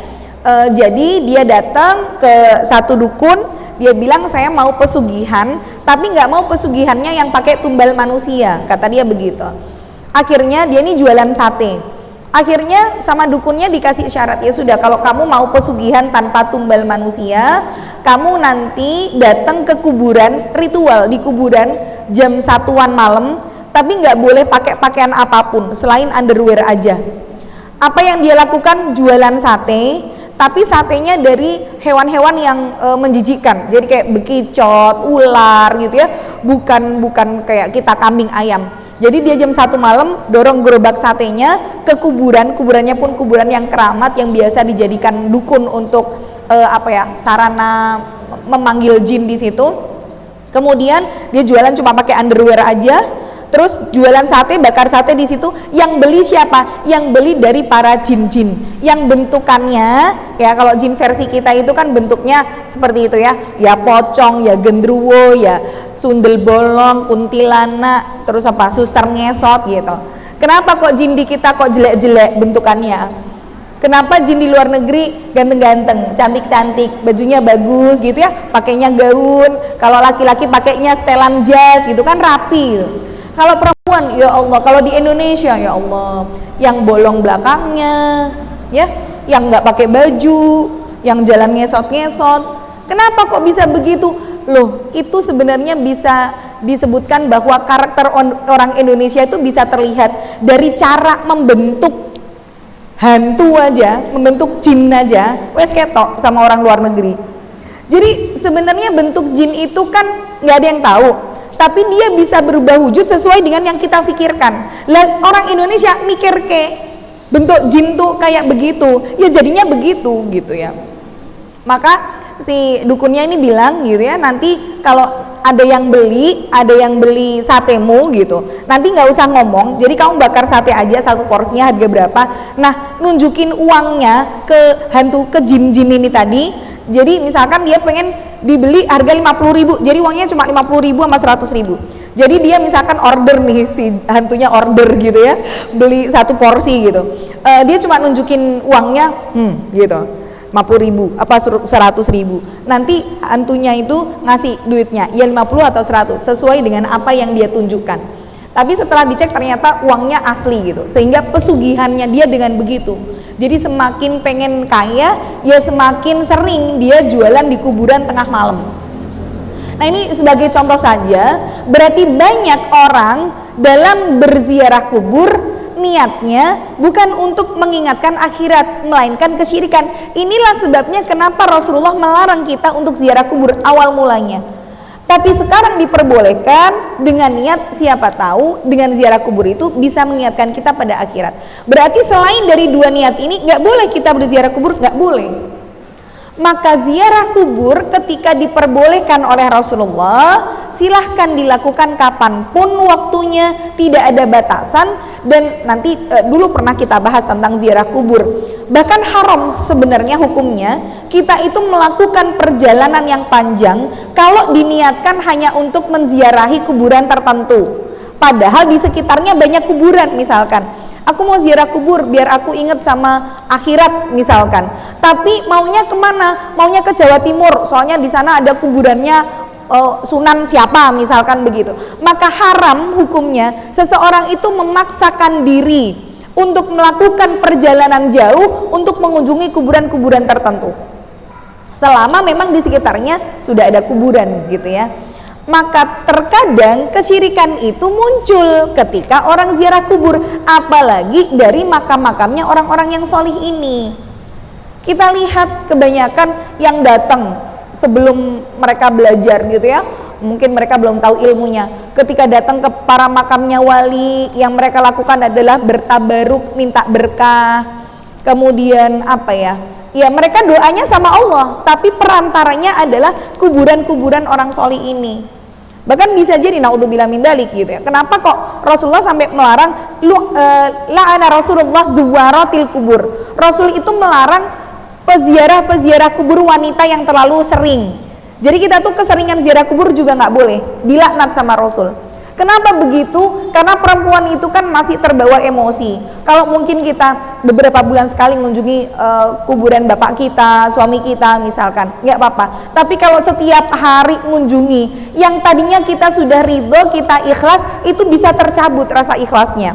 Jadi dia datang ke satu dukun. Dia bilang saya mau pesugihan, tapi nggak mau pesugihannya yang pakai tumbal manusia, kata dia begitu. Akhirnya dia ini jualan sate. Akhirnya sama dukunnya dikasih syarat, ya sudah kalau kamu mau pesugihan tanpa tumbal manusia, kamu nanti datang ke kuburan, ritual di kuburan jam 1-an malam, tapi nggak boleh pakai pakaian apapun selain underwear aja. Apa yang dia lakukan? Jualan sate. Tapi satenya dari hewan-hewan yang menjijikkan, jadi kayak bekicot, ular gitu ya, bukan kayak kita kambing ayam. Jadi dia jam 1 malam dorong gerobak satenya ke kuburan, kuburannya pun kuburan yang keramat yang biasa dijadikan dukun untuk sarana memanggil jin di situ. Kemudian dia jualan cuma pakai underwear aja. Terus jualan sate, bakar sate di situ. Yang beli siapa? Yang beli dari para jin-jin yang bentukannya ya, kalau jin versi kita itu kan bentuknya seperti itu ya, ya pocong, ya gendruwo, ya sundel bolong, kuntilanak, terus suster ngesot gitu. Kenapa kok jin di kita kok jelek-jelek bentukannya? Kenapa jin di luar negeri ganteng-ganteng, cantik-cantik, bajunya bagus gitu ya, pakainya gaun, kalau laki-laki pakainya setelan jas gitu kan, rapi. Kalau perempuan, ya Allah, kalau di Indonesia, ya Allah, yang bolong belakangnya, ya, yang nggak pakai baju, yang jalan ngesot-ngesot. Kenapa kok bisa begitu? Loh, itu sebenarnya bisa disebutkan bahwa karakter orang Indonesia itu bisa terlihat dari cara membentuk hantu aja, membentuk jin aja, wes ketok sama orang luar negeri. Jadi sebenarnya bentuk jin itu kan nggak ada yang tahu. Tapi dia bisa berubah wujud sesuai dengan yang kita pikirkan. Lah orang Indonesia mikir bentuk jin tuh kayak begitu, ya jadinya begitu gitu ya. Maka si dukunnya ini bilang gitu ya, nanti kalau ada yang beli satemu gitu, nanti nggak usah ngomong, jadi kamu bakar sate aja satu porsinya harga berapa. Nah nunjukin uangnya ke jin-jin ini tadi. Jadi misalkan dia pengen dibeli harga 50.000, jadi uangnya cuma 50.000 sama 100.000. Jadi dia misalkan order nih, si hantunya order gitu ya, beli satu porsi gitu. Dia cuma nunjukin uangnya gitu, 50.000 apa 100.000. Nanti hantunya itu ngasih duitnya ya 50 atau 100 sesuai dengan apa yang dia tunjukkan. Tapi setelah dicek ternyata uangnya asli gitu, sehingga pesugihannya dia dengan begitu. Jadi semakin pengen kaya, ya semakin sering dia jualan di kuburan tengah malam. Nah ini sebagai contoh saja, berarti banyak orang dalam berziarah kubur niatnya bukan untuk mengingatkan akhirat, melainkan kesyirikan. Inilah sebabnya kenapa Rasulullah melarang kita untuk ziarah kubur awal mulanya. Tapi sekarang diperbolehkan dengan niat, siapa tahu dengan ziarah kubur itu bisa mengingatkan kita pada akhirat. Berarti selain dari dua niat ini nggak boleh kita berziarah kubur, nggak boleh. Maka ziarah kubur ketika diperbolehkan oleh Rasulullah, silahkan dilakukan kapanpun waktunya, tidak ada batasan. Dan nanti dulu pernah kita bahas tentang ziarah kubur. Bahkan haram sebenarnya hukumnya kita itu melakukan perjalanan yang panjang kalau diniatkan hanya untuk menziarahi kuburan tertentu. Padahal di sekitarnya banyak kuburan, misalkan aku mau ziarah kubur biar aku ingat sama akhirat misalkan. Tapi maunya kemana? Maunya ke Jawa Timur, soalnya di sana ada kuburannya Sunan siapa misalkan begitu. Maka haram hukumnya seseorang itu memaksakan diri untuk melakukan perjalanan jauh untuk mengunjungi kuburan-kuburan tertentu selama memang di sekitarnya sudah ada kuburan gitu ya. Maka terkadang kesyirikan itu muncul ketika orang ziarah kubur, apalagi dari makam-makamnya orang-orang yang solih ini. Kita lihat kebanyakan yang datang sebelum mereka belajar gitu ya, mungkin mereka belum tahu ilmunya. Ketika datang ke para makamnya wali, yang mereka lakukan adalah bertabaruk, minta berkah. Kemudian ya mereka doanya sama Allah, tapi perantaranya adalah kuburan-kuburan orang solih ini. Bahkan bisa jadi naudzubillah min dzalik gitu ya. Kenapa kok Rasulullah sampai melarang la'ana Rasulullah zuwaratil kubur. Rasul itu melarang peziarah kubur wanita yang terlalu sering. Jadi kita tuh keseringan ziarah kubur juga nggak boleh, dilaknat sama Rasul. Kenapa begitu? Karena perempuan itu kan masih terbawa emosi. Kalau mungkin kita beberapa bulan sekali mengunjungi kuburan bapak kita, suami kita misalkan, nggak apa-apa. Tapi kalau setiap hari mengunjungi, yang tadinya kita sudah ridho, kita ikhlas, itu bisa tercabut rasa ikhlasnya.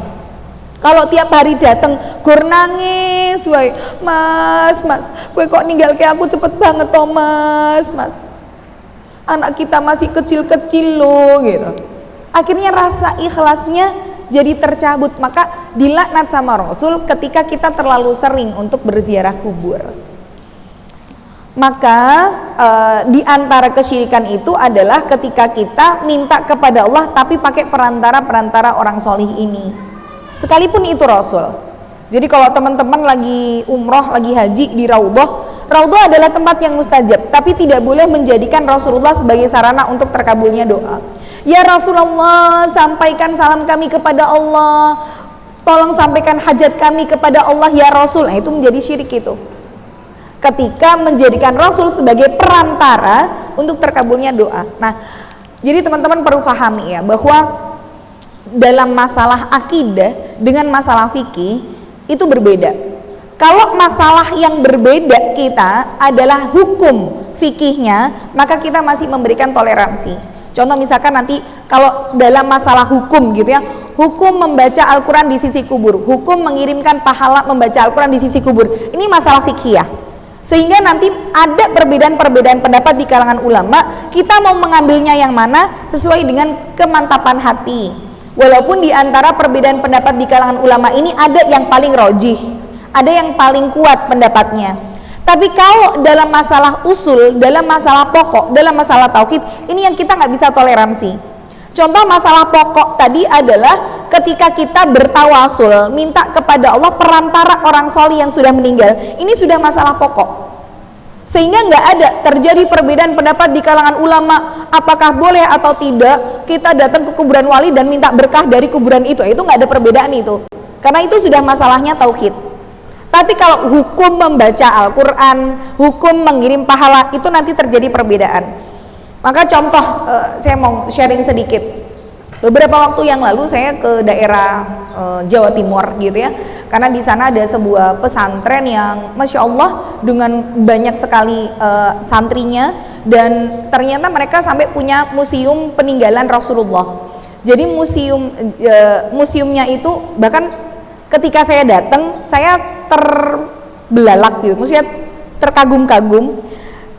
Kalau tiap hari datang gur nangis, woi, mas, kue kok ninggal kayak aku cepet banget toh mas. Anak kita masih kecil-kecil loh gitu. Akhirnya rasa ikhlasnya jadi tercabut, maka dilaknat sama Rasul ketika kita terlalu sering untuk berziarah kubur. Maka di antara kesyirikan itu adalah ketika kita minta kepada Allah tapi pakai perantara orang solih ini, sekalipun itu Rasul. Jadi kalau teman-teman lagi umroh, lagi haji di Raudhah adalah tempat yang mustajab, tapi tidak boleh menjadikan Rasulullah sebagai sarana untuk terkabulnya doa. Ya Rasulullah, sampaikan salam kami kepada Allah, tolong sampaikan hajat kami kepada Allah ya Rasul. Nah, itu menjadi syirik itu. Ketika menjadikan Rasul sebagai perantara untuk terkabulnya doa. Nah, jadi teman-teman perlu pahami ya, bahwa dalam masalah akidah dengan masalah fikih itu berbeda. Kalau masalah yang berbeda kita adalah hukum fikihnya, maka kita masih memberikan toleransi. Contoh misalkan nanti kalau dalam masalah hukum gitu ya, hukum membaca Al-Quran di sisi kubur, hukum mengirimkan pahala membaca Al-Quran di sisi kubur, ini masalah fikih ya. Sehingga nanti ada perbedaan pendapat di kalangan ulama, kita mau mengambilnya yang mana sesuai dengan kemantapan hati. Walaupun di antara perbedaan pendapat di kalangan ulama ini ada yang paling rojih, ada yang paling kuat pendapatnya. Tapi kalau dalam masalah usul, dalam masalah pokok, dalam masalah tauhid, ini yang kita nggak bisa toleransi. Contoh masalah pokok tadi adalah ketika kita bertawasul, minta kepada Allah perantara orang solih yang sudah meninggal. Ini sudah masalah pokok. Sehingga nggak ada terjadi perbedaan pendapat di kalangan ulama, apakah boleh atau tidak kita datang ke kuburan wali dan minta berkah dari kuburan itu. Itu nggak ada perbedaan itu. Karena itu sudah masalahnya tauhid. Tapi kalau hukum membaca Al-Quran, hukum mengirim pahala, itu nanti terjadi perbedaan. Maka contoh, saya mau sharing sedikit. Beberapa waktu yang lalu saya ke daerah Jawa Timur gitu ya, karena di sana ada sebuah pesantren yang Masya Allah dengan banyak sekali santrinya, dan ternyata mereka sampai punya museum peninggalan Rasulullah. Jadi museumnya itu bahkan ketika saya datang, saya terbelalak gitu, maksudnya terkagum-kagum,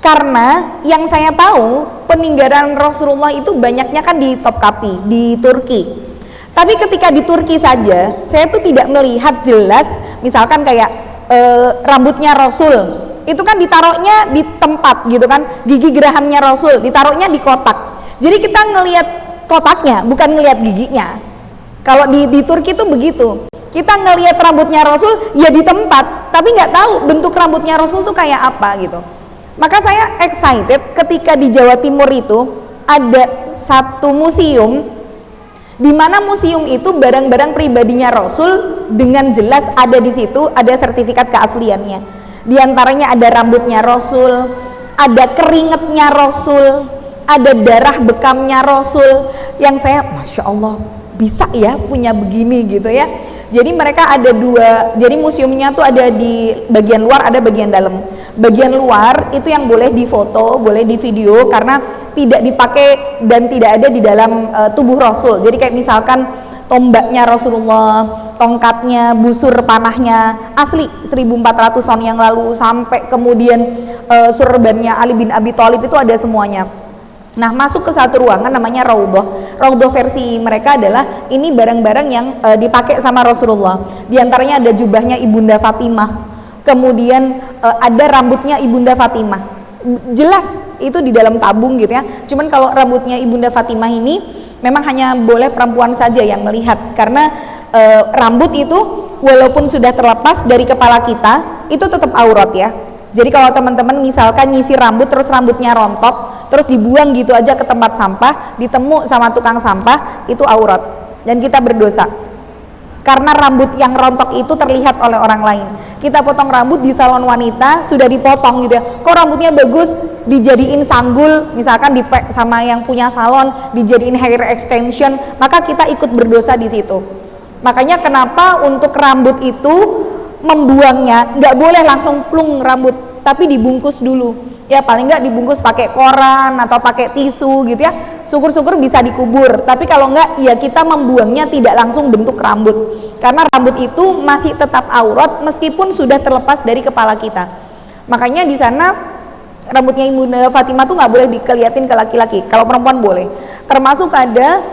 karena yang saya tahu peninggalan Rasulullah itu banyaknya kan di Topkapi, di Turki. Tapi ketika di Turki saja, saya tuh tidak melihat jelas, misalkan kayak rambutnya Rasul, itu kan ditaruhnya di tempat gitu kan, gigi gerahamnya Rasul ditaruhnya di kotak. Jadi kita ngelihat kotaknya, bukan ngelihat giginya. Kalau di Turki itu begitu. Kita ngelihat rambutnya Rasul ya di tempat, tapi nggak tahu bentuk rambutnya Rasul tuh kayak apa gitu. Maka saya excited ketika di Jawa Timur itu ada satu museum, di mana museum itu barang-barang pribadinya Rasul dengan jelas ada di situ, ada sertifikat keasliannya. Di antaranya ada rambutnya Rasul, ada keringetnya Rasul, ada darah bekamnya Rasul, yang saya Masya Allah bisa ya punya begini gitu ya. Jadi mereka ada dua, jadi museumnya tuh ada di bagian luar, ada bagian dalam. Bagian luar itu yang boleh difoto, boleh di video, karena tidak dipakai dan tidak ada di dalam tubuh Rasul. Jadi kayak misalkan tombaknya Rasulullah, tongkatnya, busur panahnya asli 1400 tahun yang lalu, sampai kemudian surbannya Ali bin Abi Thalib itu ada semuanya. Nah, masuk ke satu ruangan namanya Raudhah. Raudhah versi mereka adalah ini barang-barang yang dipakai sama Rasulullah. Di antaranya ada jubahnya Ibunda Fatimah. Kemudian ada rambutnya Ibunda Fatimah. Jelas itu di dalam tabung gitu ya. Cuman kalau rambutnya Ibunda Fatimah ini memang hanya boleh perempuan saja yang melihat, karena rambut itu walaupun sudah terlepas dari kepala kita, itu tetap aurat ya. Jadi kalau teman-teman misalkan nyisir rambut terus rambutnya rontok, terus dibuang gitu aja ke tempat sampah, ditemu sama tukang sampah, itu aurat dan kita berdosa. Karena rambut yang rontok itu terlihat oleh orang lain. Kita potong rambut di salon wanita, sudah dipotong gitu ya, kok rambutnya bagus, dijadiin sanggul, misalkan dipek sama yang punya salon, dijadiin hair extension, maka kita ikut berdosa di situ. Makanya kenapa untuk rambut itu membuangnya nggak boleh langsung plung rambut, tapi dibungkus dulu. Ya paling nggak dibungkus pakai koran atau pakai tisu gitu ya, syukur-syukur bisa dikubur. Tapi kalau nggak, ya kita membuangnya tidak langsung bentuk rambut, karena rambut itu masih tetap aurat meskipun sudah terlepas dari kepala kita. Makanya di sana rambutnya Ibunda Fatimah tuh nggak boleh dikeliatin ke laki-laki, kalau perempuan boleh. Termasuk ada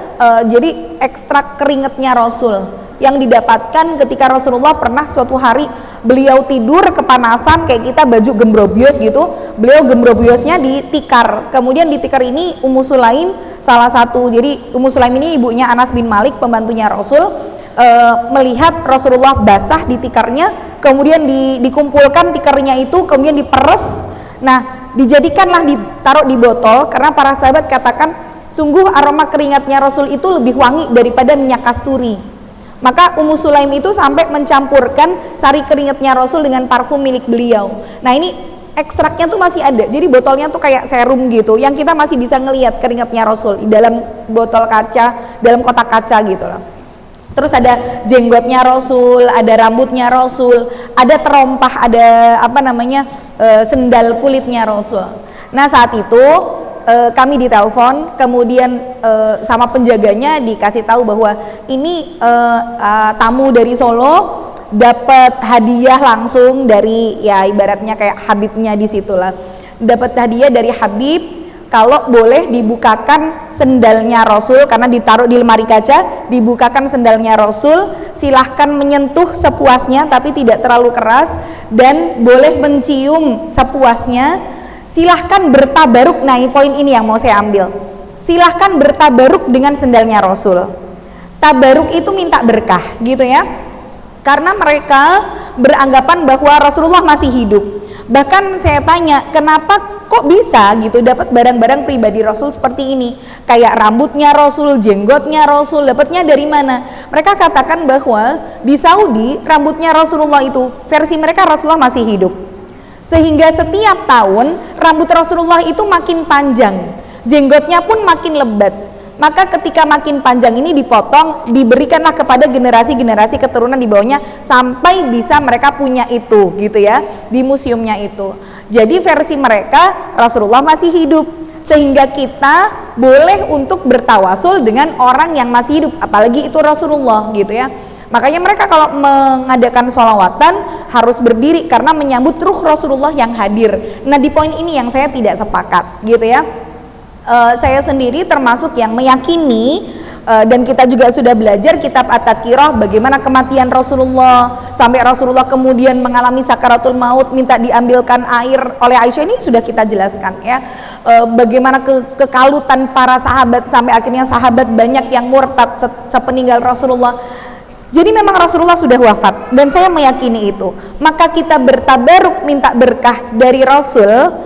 jadi ekstrak keringetnya Rasul yang didapatkan ketika Rasulullah pernah suatu hari beliau tidur kepanasan, kayak kita baju gembrobios gitu, beliau gembrobiosnya ditikar. Kemudian di tikar ini Ummu Sulaim salah satu, jadi Ummu Sulaim ini ibunya Anas bin Malik, pembantunya Rasul, melihat Rasulullah basah di tikarnya, kemudian dikumpulkan tikarnya itu, kemudian diperes. Nah, dijadikanlah ditaruh di botol, karena para sahabat katakan sungguh aroma keringatnya Rasul itu lebih wangi daripada minyak kasturi. Maka Ummu Sulaim itu sampai mencampurkan sari keringatnya Rasul dengan parfum milik beliau. Nah ini ekstraknya tuh masih ada, jadi botolnya tuh kayak serum gitu, yang kita masih bisa ngelihat keringatnya Rasul di dalam botol kaca, dalam kotak kaca gitu loh. Terus ada jenggotnya Rasul, ada rambutnya Rasul, ada terompah, ada sendal kulitnya Rasul. Nah saat itu kami ditelepon, kemudian sama penjaganya dikasih tahu bahwa ini tamu dari Solo dapat hadiah langsung dari, ya ibaratnya kayak Habibnya di situlah, dapat hadiah dari Habib kalau boleh dibukakan sendalnya Rasul, karena ditaruh di lemari kaca, dibukakan sendalnya Rasul, silahkan menyentuh sepuasnya tapi tidak terlalu keras, dan boleh mencium sepuasnya. Silahkan bertabaruk. Nah poin ini yang mau saya ambil, silahkan bertabaruk dengan sendalnya Rasul. Tabaruk itu minta berkah gitu ya, karena mereka beranggapan bahwa Rasulullah masih hidup. Bahkan saya tanya, kenapa kok bisa gitu dapat barang-barang pribadi Rasul seperti ini, kayak rambutnya Rasul, jenggotnya Rasul, dapatnya dari mana? Mereka katakan bahwa di Saudi rambutnya Rasulullah itu versi mereka Rasulullah masih hidup, sehingga setiap tahun rambut Rasulullah itu makin panjang, jenggotnya pun makin lebat. Maka ketika makin panjang ini dipotong, diberikanlah kepada generasi-generasi keturunan di bawahnya sampai bisa mereka punya itu gitu ya, di museumnya itu. Jadi versi mereka Rasulullah masih hidup, sehingga kita boleh untuk bertawasul dengan orang yang masih hidup, apalagi itu Rasulullah gitu ya. Makanya mereka kalau mengadakan sholawatan harus berdiri karena menyambut ruh Rasulullah yang hadir. Nah di poin ini yang saya tidak sepakat gitu ya. Saya sendiri termasuk yang meyakini, dan kita juga sudah belajar kitab At-Tadhkirah bagaimana kematian Rasulullah, sampai Rasulullah kemudian mengalami sakaratul maut, minta diambilkan air oleh Aisyah, ini sudah kita jelaskan ya. Bagaimana kekalutan para sahabat sampai akhirnya sahabat banyak yang murtad sepeninggal Rasulullah. Jadi memang Rasulullah sudah wafat dan saya meyakini itu. Maka kita bertabaruk minta berkah dari Rasul.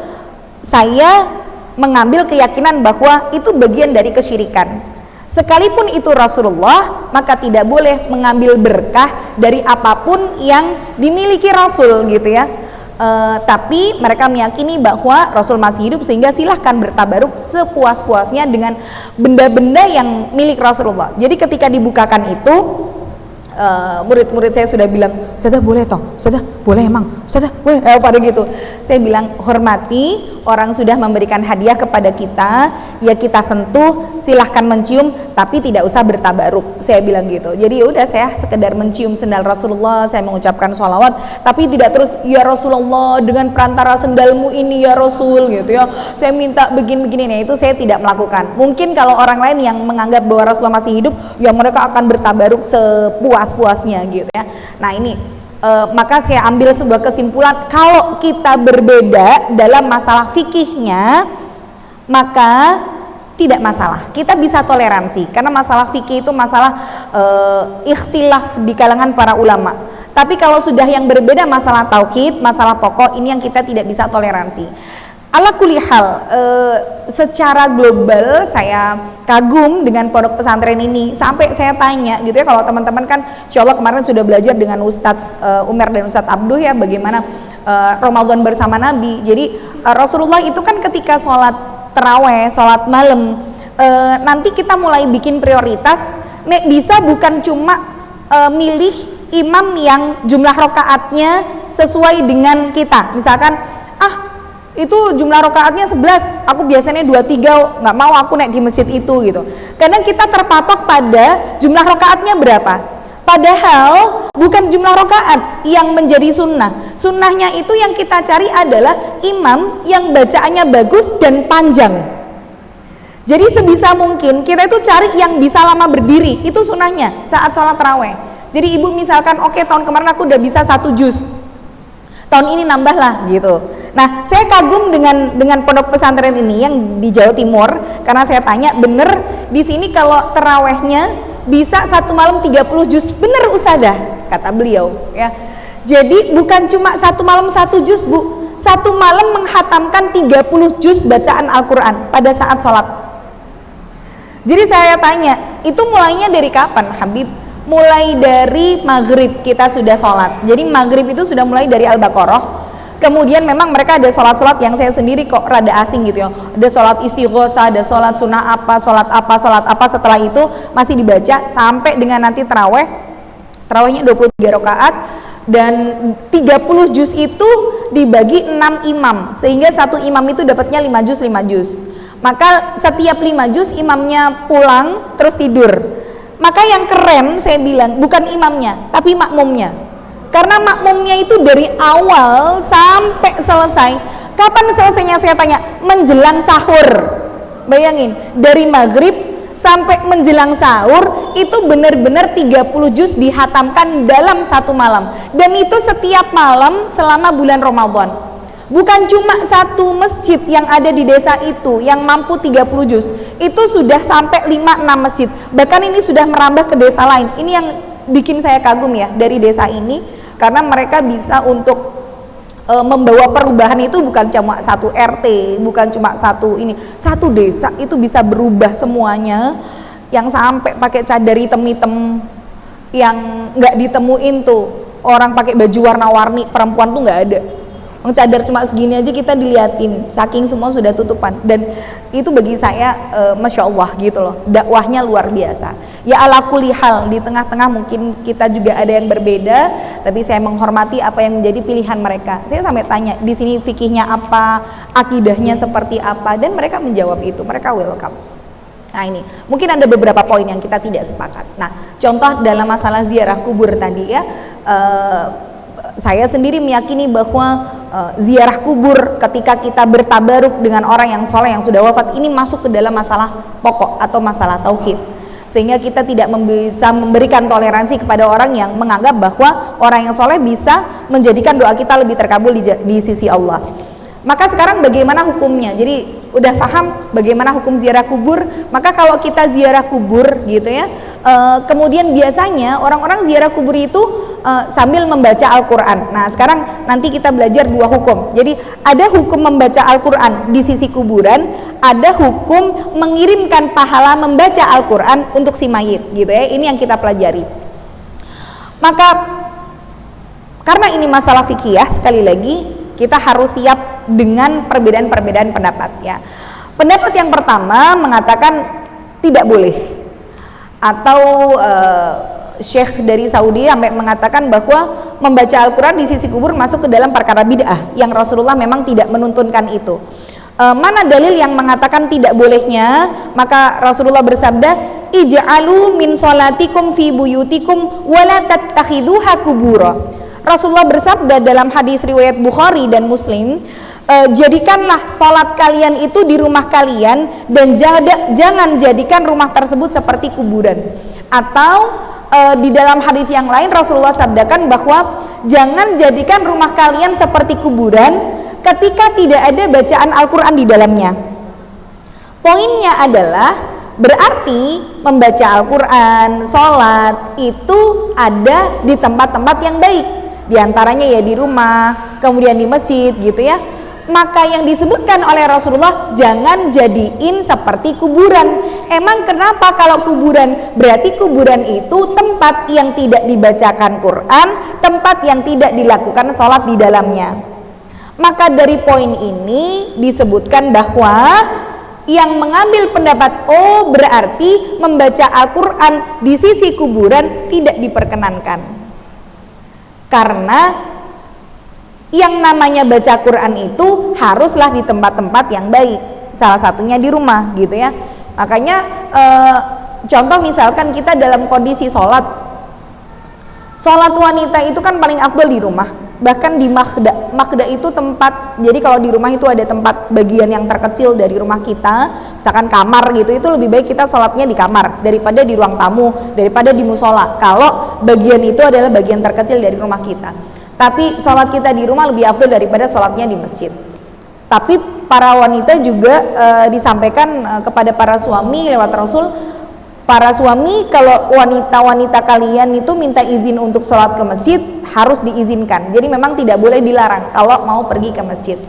Saya mengambil keyakinan bahwa itu bagian dari kesyirikan. Sekalipun itu Rasulullah, maka tidak boleh mengambil berkah dari apapun yang dimiliki Rasul gitu ya. Tapi mereka meyakini bahwa Rasul masih hidup, sehingga silahkan bertabaruk sepuas-puasnya dengan benda-benda yang milik Rasulullah. Jadi ketika dibukakan itu, murid-murid saya sudah bilang, Ustazah boleh toh? Ustazah boleh emang? Ustazah boleh? Pada gitu. Saya bilang, hormati, orang sudah memberikan hadiah kepada kita, ya kita sentuh, silahkan mencium, tapi tidak usah bertabaruk. Saya bilang gitu. Jadi udah, saya sekedar mencium sendal Rasulullah, saya mengucapkan sholawat, tapi tidak terus, ya Rasulullah dengan perantara sendalmu ini ya Rasul gitu ya, saya minta begini-begini. Nah itu saya tidak melakukan. Mungkin kalau orang lain yang menganggap bahwa Rasulullah masih hidup, ya mereka akan bertabaruk sepuas-puasnya gitu ya. Nah ini maka saya ambil sebuah kesimpulan, kalau kita berbeda dalam masalah fikihnya maka tidak masalah, kita bisa toleransi, karena masalah fikih itu masalah ikhtilaf di kalangan para ulama. Tapi kalau sudah yang berbeda masalah tauhid, masalah pokok, ini yang kita tidak bisa toleransi. Ala kulli hal, secara global saya kagum dengan pondok pesantren ini. Sampai saya tanya gitu ya, kalau teman-teman kan insya Allah kemarin sudah belajar dengan Ustadz Umar dan Ustadz Abduh ya, bagaimana Ramadan bersama Nabi. Jadi Rasulullah itu kan ketika sholat terawih, sholat malam, nanti kita mulai bikin prioritas. Nek bisa bukan cuma milih imam yang jumlah rokaatnya sesuai dengan kita. Misalkan itu jumlah rokaatnya 11, aku biasanya 23, nggak mau aku naik di masjid itu gitu. Kadang kita terpatok pada jumlah rokaatnya berapa, padahal bukan jumlah rokaat yang menjadi sunnah. Sunnahnya itu yang kita cari adalah imam yang bacaannya bagus dan panjang. Jadi sebisa mungkin kita itu cari yang bisa lama berdiri, itu sunnahnya saat sholat taraweh. Jadi ibu misalkan oke, tahun kemarin aku udah bisa 1 juz, tahun ini nambahlah gitu. Nah, saya kagum dengan pondok pesantren ini yang di Jawa Timur, karena saya tanya, bener di sini kalau terawehnya bisa 1 malam 30 juz, bener Ustazah, kata beliau ya. Jadi bukan cuma 1 malam 1 juz Bu, 1 malam menghatamkan 30 juz bacaan Al-Quran pada saat sholat. Jadi saya tanya, itu mulainya dari kapan Habib? Mulai dari maghrib kita sudah sholat. Jadi maghrib itu sudah mulai dari Al-Baqarah. Kemudian memang mereka ada sholat-sholat yang saya sendiri kok rada asing gitu ya. Ada sholat istighotsah, ada sholat sunnah apa, sholat apa. Setelah itu masih dibaca sampai dengan nanti terawih. Terawihnya 23 rakaat dan 30 juz itu dibagi 6 imam. Sehingga satu imam itu dapatnya 5 juz. Maka setiap 5 juz imamnya pulang terus tidur. Maka yang keren saya bilang bukan imamnya tapi makmumnya. Karena makmumnya itu dari awal sampai selesai. Kapan selesainya saya tanya? Menjelang sahur. Bayangin, dari maghrib sampai menjelang sahur itu benar-benar 30 juz dihatamkan dalam 1 malam. Dan itu setiap malam selama bulan Ramadan. Bukan cuma 1 masjid yang ada di desa itu yang mampu 30 juz. Itu sudah sampai 5-6 masjid. Bahkan ini sudah merambah ke desa lain. Ini yang bikin saya kagum ya dari desa ini. Karena mereka bisa untuk membawa perubahan itu bukan cuma 1 RT, bukan cuma 1 ini, 1 desa itu bisa berubah semuanya. Yang sampai pakai cadar hitam-hitam yang nggak ditemuin tuh orang pakai baju warna-warni, perempuan tuh nggak ada. Cadar cuma segini aja kita diliatin, saking semua sudah tutupan. Dan itu bagi saya Masya Allah gitu loh, dakwahnya luar biasa. Ya ala kulli hal, di tengah-tengah mungkin kita juga ada yang berbeda, tapi saya menghormati apa yang menjadi pilihan mereka. Saya sampai tanya, di sini fikihnya apa, akidahnya seperti apa, dan mereka menjawab itu, mereka welcome. Nah ini, mungkin ada beberapa poin yang kita tidak sepakat. Nah, contoh dalam masalah ziarah kubur tadi ya, saya sendiri meyakini bahwa ziarah kubur ketika kita bertabaruk dengan orang yang soleh yang sudah wafat ini masuk ke dalam masalah pokok atau masalah tauhid, sehingga kita tidak bisa memberikan toleransi kepada orang yang menganggap bahwa orang yang soleh bisa menjadikan doa kita lebih terkabul di sisi Allah. Maka sekarang bagaimana hukumnya? Jadi udah paham bagaimana hukum ziarah kubur. Maka kalau kita ziarah kubur gitu ya, kemudian biasanya orang-orang ziarah kubur itu sambil membaca Al-Quran. Nah sekarang nanti kita belajar 2 hukum. Jadi ada hukum membaca Al-Quran di sisi kuburan, ada hukum mengirimkan pahala membaca Al-Quran untuk si mayit gitu ya. Ini yang kita pelajari. Maka karena ini masalah fikih ya, sekali lagi kita harus siap dengan perbedaan-perbedaan pendapat ya. Pendapat yang pertama mengatakan tidak boleh, atau Syekh dari Saudi sampai mengatakan bahwa membaca Al-Quran di sisi kubur masuk ke dalam perkara bid'ah yang Rasulullah memang tidak menuntunkan itu. Mana dalil yang mengatakan tidak bolehnya? Maka Rasulullah bersabda, ij'alu min sholatikum fi buyutikum wala tattakhiduha kubura. Rasulullah bersabda dalam hadis riwayat Bukhari dan Muslim, jadikanlah salat kalian itu di rumah kalian dan jangan jadikan rumah tersebut seperti kuburan. Atau di dalam hadis yang lain Rasulullah sabdakan bahwa jangan jadikan rumah kalian seperti kuburan ketika tidak ada bacaan Al-Quran di dalamnya. Poinnya adalah berarti membaca Al-Quran, sholat itu ada di tempat-tempat yang baik. Di antaranya ya di rumah, kemudian di masjid gitu ya. Maka yang disebutkan oleh Rasulullah, jangan jadiin seperti kuburan. Emang kenapa kalau kuburan? Berarti kuburan itu tempat yang tidak dibacakan Quran, tempat yang tidak dilakukan sholat di dalamnya. Maka dari poin ini disebutkan bahwa yang mengambil pendapat berarti membaca Al-Quran di sisi kuburan tidak diperkenankan. Karena yang namanya baca Quran itu haruslah di tempat-tempat yang baik, salah satunya di rumah gitu ya. Makanya contoh misalkan kita dalam kondisi sholat wanita itu kan paling afdol di rumah, bahkan di makda itu tempat, jadi kalau di rumah itu ada tempat bagian yang terkecil dari rumah kita, misalkan kamar gitu, itu lebih baik kita sholatnya di kamar daripada di ruang tamu, daripada di musola, kalau bagian itu adalah bagian terkecil dari rumah kita. Tapi sholat kita di rumah lebih afdol daripada sholatnya di masjid. Tapi para wanita juga disampaikan kepada para suami lewat Rasul, para suami kalau wanita-wanita kalian itu minta izin untuk sholat ke masjid harus diizinkan. Jadi memang tidak boleh dilarang kalau mau pergi ke masjid.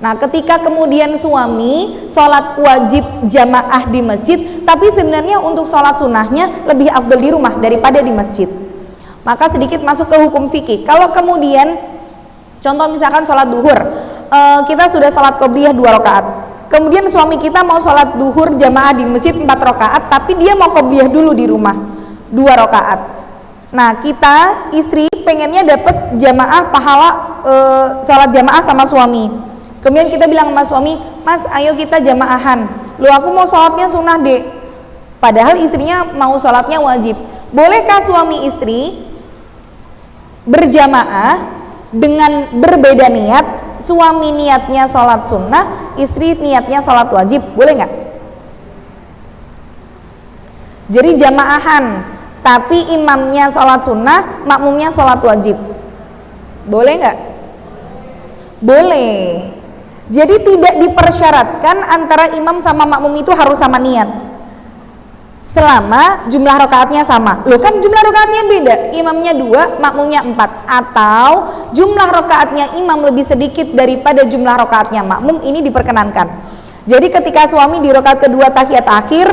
Nah, ketika kemudian suami sholat wajib jamaah di masjid, tapi sebenarnya untuk sholat sunnahnya lebih afdol di rumah daripada di masjid. Maka sedikit masuk ke hukum fikih. Kalau kemudian contoh misalkan sholat duhur, kita sudah sholat qobliyah 2 rakaat, kemudian suami kita mau sholat duhur jamaah di masjid 4 rakaat, tapi dia mau qobliyah dulu di rumah 2 rakaat. Nah, kita istri pengennya dapat jamaah pahala sholat jamaah sama suami. Kemudian kita bilang sama suami, mas ayo kita jamaahan, lu aku mau sholatnya sunnah dek, padahal istrinya mau sholatnya wajib. Bolehkah suami istri berjamaah dengan berbeda niat? Suami niatnya sholat sunnah, istri niatnya sholat wajib, boleh nggak? Jadi jamaahan, tapi imamnya sholat sunnah, makmumnya sholat wajib, boleh nggak? Boleh. Jadi tidak dipersyaratkan antara imam sama makmum itu harus sama niat, selama jumlah rakaatnya sama. Loh kan jumlah rakaatnya beda, imamnya 2, makmumnya 4, atau jumlah rakaatnya imam lebih sedikit daripada jumlah rakaatnya makmum, ini diperkenankan. Jadi ketika suami di rakaat kedua tahiyat akhir,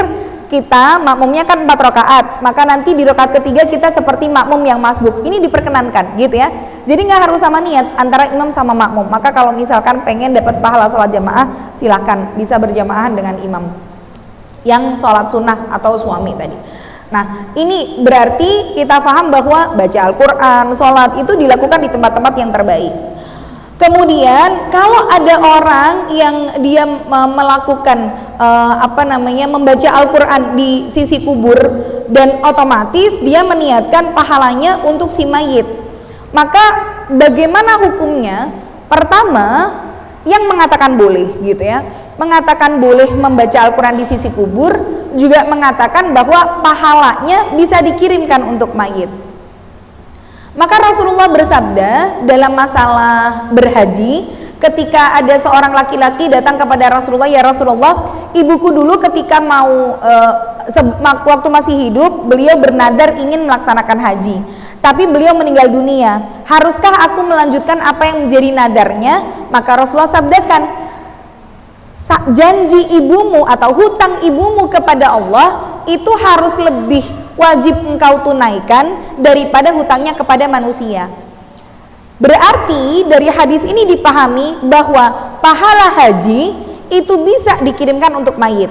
kita makmumnya kan 4 rakaat, maka nanti di rakaat ketiga kita seperti makmum yang masbuk, ini diperkenankan gitu ya. Jadi nggak harus sama niat antara imam sama makmum. Maka kalau misalkan pengen dapat pahala sholat jamaah, silahkan bisa berjamaahan dengan imam yang sholat sunnah atau suami tadi. Nah, ini berarti kita paham bahwa baca Al-Quran, sholat itu dilakukan di tempat-tempat yang terbaik. Kemudian kalau ada orang yang dia melakukan membaca Al-Quran di sisi kubur, dan otomatis dia meniatkan pahalanya untuk si mayit, maka bagaimana hukumnya? Pertama, yang mengatakan boleh gitu ya, mengatakan boleh membaca Al-Quran di sisi kubur, juga mengatakan bahwa pahalanya bisa dikirimkan untuk mayit. Maka Rasulullah bersabda dalam masalah berhaji, ketika ada seorang laki-laki datang kepada Rasulullah, ya Rasulullah, ibuku dulu ketika mau waktu masih hidup beliau bernadar ingin melaksanakan haji, tapi beliau meninggal dunia, haruskah aku melanjutkan apa yang menjadi nadarnya? Maka Rasulullah sabdakan, janji ibumu atau hutang ibumu kepada Allah itu harus lebih wajib engkau tunaikan daripada hutangnya kepada manusia. Berarti dari hadis ini dipahami bahwa pahala haji itu bisa dikirimkan untuk mayit.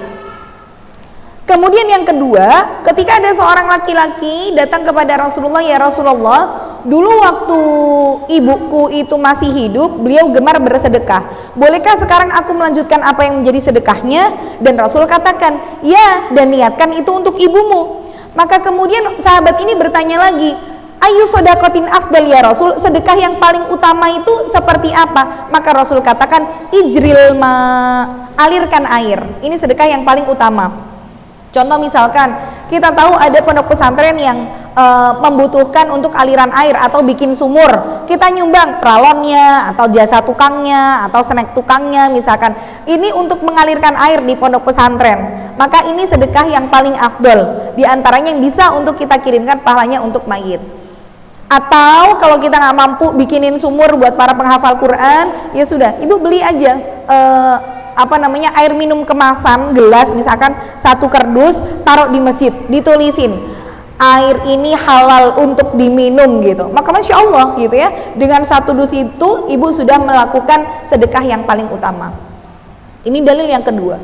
Kemudian yang kedua, ketika ada seorang laki-laki datang kepada Rasulullah, ya Rasulullah, dulu waktu ibuku itu masih hidup, beliau gemar bersedekah. Bolehkah sekarang aku melanjutkan apa yang menjadi sedekahnya? Dan Rasul katakan, ya, dan niatkan itu untuk ibumu. Maka kemudian sahabat ini bertanya lagi, ayu sodakotin afdal ya Rasul, sedekah yang paling utama itu seperti apa? Maka Rasul katakan, ijril ma, alirkan air, ini sedekah yang paling utama. Contoh misalkan kita tahu ada pondok pesantren yang membutuhkan untuk aliran air atau bikin sumur, kita nyumbang pralonnya atau jasa tukangnya atau snack tukangnya misalkan, ini untuk mengalirkan air di pondok pesantren, maka ini sedekah yang paling afdol, diantaranya yang bisa untuk kita kirimkan pahalanya untuk mayit. Atau kalau kita nggak mampu bikinin sumur buat para penghafal Quran, ya sudah, ibu beli aja air minum kemasan gelas, misalkan 1 kardus, taruh di masjid, ditulisin air ini halal untuk diminum gitu. Maka Masya Allah gitu ya, dengan 1 dus itu ibu sudah melakukan sedekah yang paling utama. Ini dalil yang kedua.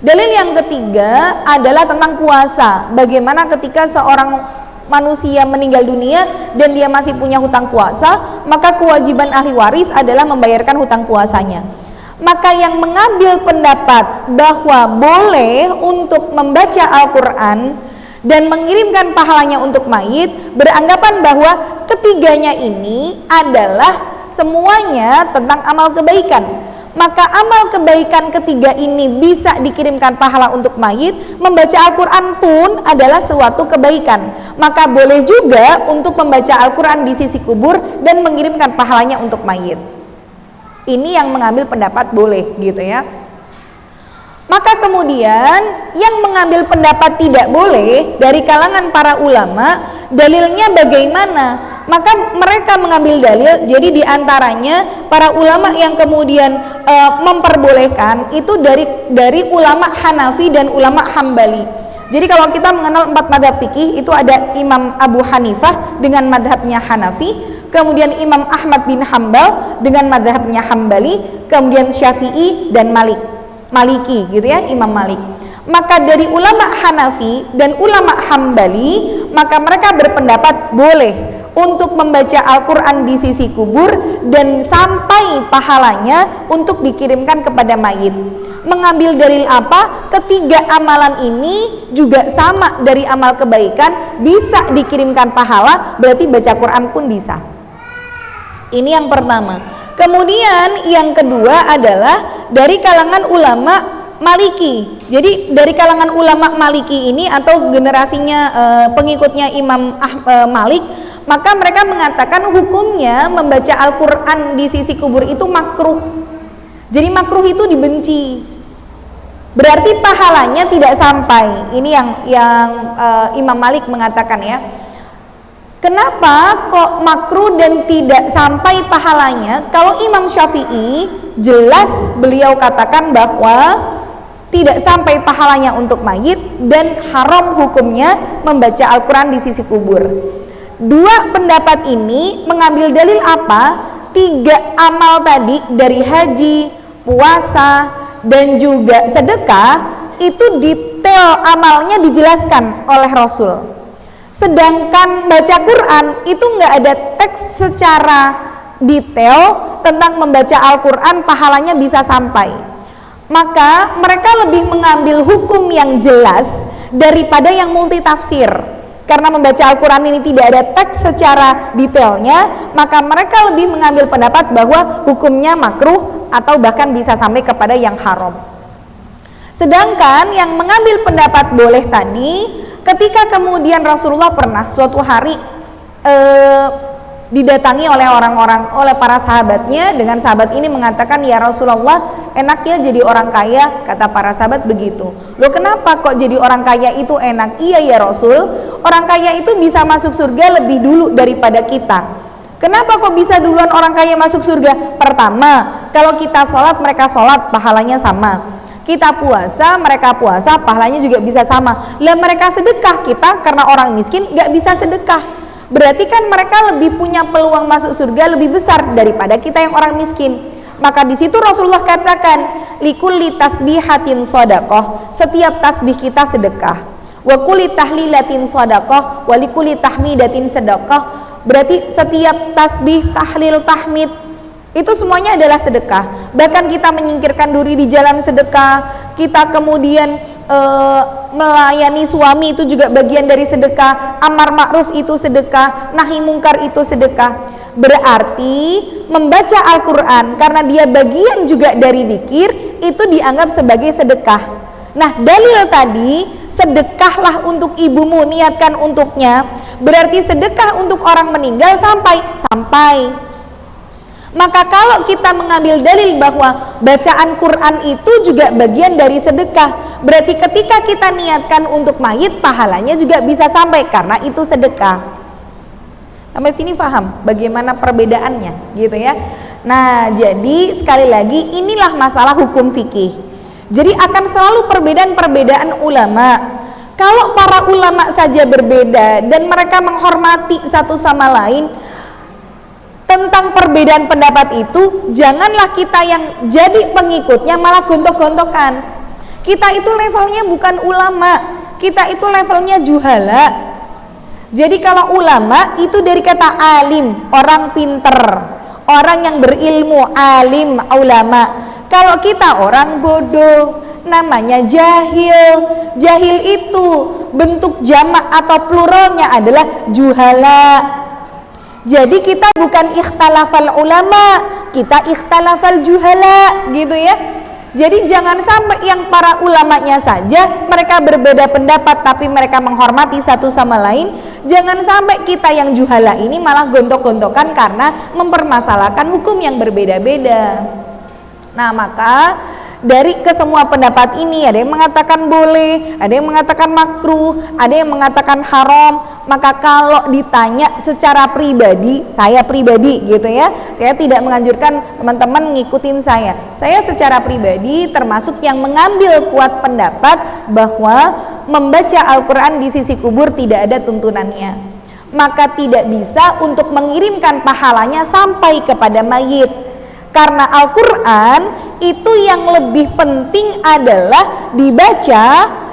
Dalil yang ketiga adalah tentang puasa. Bagaimana ketika seorang manusia meninggal dunia dan dia masih punya hutang puasa, maka kewajiban ahli waris adalah membayarkan hutang puasanya. Maka yang mengambil pendapat bahwa boleh untuk membaca Al-Quran dan mengirimkan pahalanya untuk mayit, beranggapan bahwa ketiganya ini adalah semuanya tentang amal kebaikan. Maka amal kebaikan ketiga ini bisa dikirimkan pahala untuk mayit. Membaca Al-Quran pun adalah suatu kebaikan. Maka boleh juga untuk membaca Al-Quran di sisi kubur dan mengirimkan pahalanya untuk mayit. Ini yang mengambil pendapat boleh gitu ya. Maka kemudian yang mengambil pendapat tidak boleh dari kalangan para ulama, dalilnya bagaimana? Maka mereka mengambil dalil, jadi diantaranya para ulama yang kemudian memperbolehkan itu dari ulama Hanafi dan ulama Hambali. Jadi kalau kita mengenal 4 madhab fikih, itu ada Imam Abu Hanifah dengan madhabnya Hanafi, kemudian Imam Ahmad bin Hambal dengan madhabnya Hambali, kemudian Syafi'i dan Maliki gitu ya, Imam Malik. Maka dari ulama Hanafi dan ulama Hambali, maka mereka berpendapat boleh untuk membaca Al-Quran di sisi kubur dan sampai pahalanya untuk dikirimkan kepada mayit. Mengambil dalil apa? Ketiga amalan ini juga sama dari amal kebaikan, bisa dikirimkan pahala, berarti baca Quran pun bisa. Ini yang pertama. Kemudian yang kedua adalah dari kalangan ulama Maliki. Jadi dari kalangan ulama Maliki ini atau generasinya pengikutnya Imam Malik, maka mereka mengatakan hukumnya membaca Al-Quran di sisi kubur itu makruh. Jadi makruh itu dibenci, berarti pahalanya tidak sampai. Ini yang Imam Malik mengatakan ya. Kenapa kok makruh dan tidak sampai pahalanya? Kalau Imam Syafi'i jelas beliau katakan bahwa tidak sampai pahalanya untuk mayit dan haram hukumnya membaca Al-Quran di sisi kubur. Dua pendapat ini mengambil dalil apa? 3 amal tadi dari haji, puasa, dan juga sedekah itu detail amalnya dijelaskan oleh Rasul. Sedangkan baca Quran itu nggak ada teks secara detail tentang membaca Al-Quran pahalanya bisa sampai. Maka mereka lebih mengambil hukum yang jelas daripada yang multitafsir. Karena membaca Al-Quran ini tidak ada teks secara detailnya, maka mereka lebih mengambil pendapat bahwa hukumnya makruh atau bahkan bisa sampai kepada yang haram. Sedangkan yang mengambil pendapat boleh tadi, ketika kemudian Rasulullah pernah suatu hari didatangi oleh oleh para sahabatnya, dengan sahabat ini mengatakan, ya Rasulullah, enaknya jadi orang kaya. Kata para sahabat begitu. Loh, kenapa kok jadi orang kaya itu enak? Iya ya Rasul, orang kaya itu bisa masuk surga lebih dulu daripada kita. Kenapa kok bisa duluan orang kaya masuk surga? Pertama, kalau kita sholat mereka sholat, pahalanya sama. Kita puasa, mereka puasa, pahalanya juga bisa sama. Lah mereka sedekah, kita karena orang miskin nggak bisa sedekah. Berarti kan mereka lebih punya peluang masuk surga lebih besar daripada kita yang orang miskin. Maka di situ Rasulullah katakan, likulli tasbihatin shadaqah, setiap tasbih kita sedekah. Wa kulli tahlilatin shadaqah, wa likulli tahmidatin sedekah. Berarti setiap tasbih, tahlil, tahmid itu semuanya adalah sedekah. Bahkan kita menyingkirkan duri di jalan sedekah, kita kemudian melayani suami itu juga bagian dari sedekah, amar ma'ruf itu sedekah, nahi mungkar itu sedekah. Berarti membaca Al-Quran karena dia bagian juga dari zikir itu dianggap sebagai sedekah. Nah, dalil tadi, sedekahlah untuk ibumu, niatkan untuknya, berarti sedekah untuk orang meninggal sampai. Maka kalau kita mengambil dalil bahwa bacaan Quran itu juga bagian dari sedekah, berarti ketika kita niatkan untuk mayit, pahalanya juga bisa sampai karena itu sedekah. Sampai sini paham bagaimana perbedaannya gitu ya. Nah, jadi sekali lagi inilah masalah hukum fikih. Jadi akan selalu perbedaan-perbedaan ulama. Kalau para ulama saja berbeda dan mereka menghormati satu sama lain, tentang perbedaan pendapat itu janganlah kita yang jadi pengikutnya malah gontok-gontokan. Kita itu levelnya bukan ulama, kita itu levelnya juhala. Jadi kalau ulama itu dari kata alim, orang pinter, orang yang berilmu, alim, ulama. Kalau kita orang bodoh, namanya jahil. Jahil itu bentuk jamak atau pluralnya adalah juhala. Jadi kita bukan ikhtalafal ulama, kita ikhtalafal juhala gitu ya. Jadi jangan sampai yang para ulamanya saja mereka berbeda pendapat tapi mereka menghormati satu sama lain. Jangan sampai kita yang juhala ini malah gontok-gontokan karena mempermasalahkan hukum yang berbeda-beda. Nah, maka dari kesemua pendapat ini ada yang mengatakan boleh, ada yang mengatakan makruh, ada yang mengatakan haram. Maka kalau ditanya secara pribadi, saya pribadi gitu ya, saya tidak menganjurkan teman-teman ngikutin saya. Saya secara pribadi termasuk yang mengambil kuat pendapat bahwa membaca Al-Quran di sisi kubur tidak ada tuntunannya. Maka tidak bisa untuk mengirimkan pahalanya sampai kepada mayit. Karena Al-Quran itu yang lebih penting adalah dibaca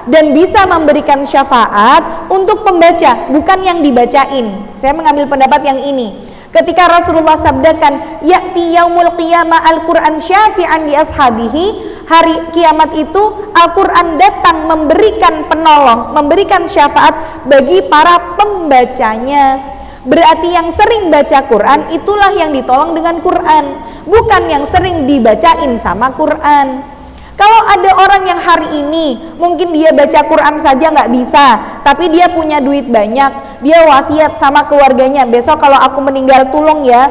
dan bisa memberikan syafaat untuk pembaca, bukan yang dibacain. Saya mengambil pendapat yang ini. Ketika Rasulullah sabdakan, ya'ti yaumul qiyamah Al-Quran syafi'an di ashabihi, hari kiamat itu Al-Quran datang memberikan penolong, memberikan syafaat bagi para pembacanya. Berarti yang sering baca Quran itulah yang ditolong dengan Quran, bukan yang sering dibacain sama Quran. Kalau ada orang yang hari ini mungkin dia baca Quran saja nggak bisa, tapi dia punya duit banyak, dia wasiat sama keluarganya, besok kalau aku meninggal tolong ya,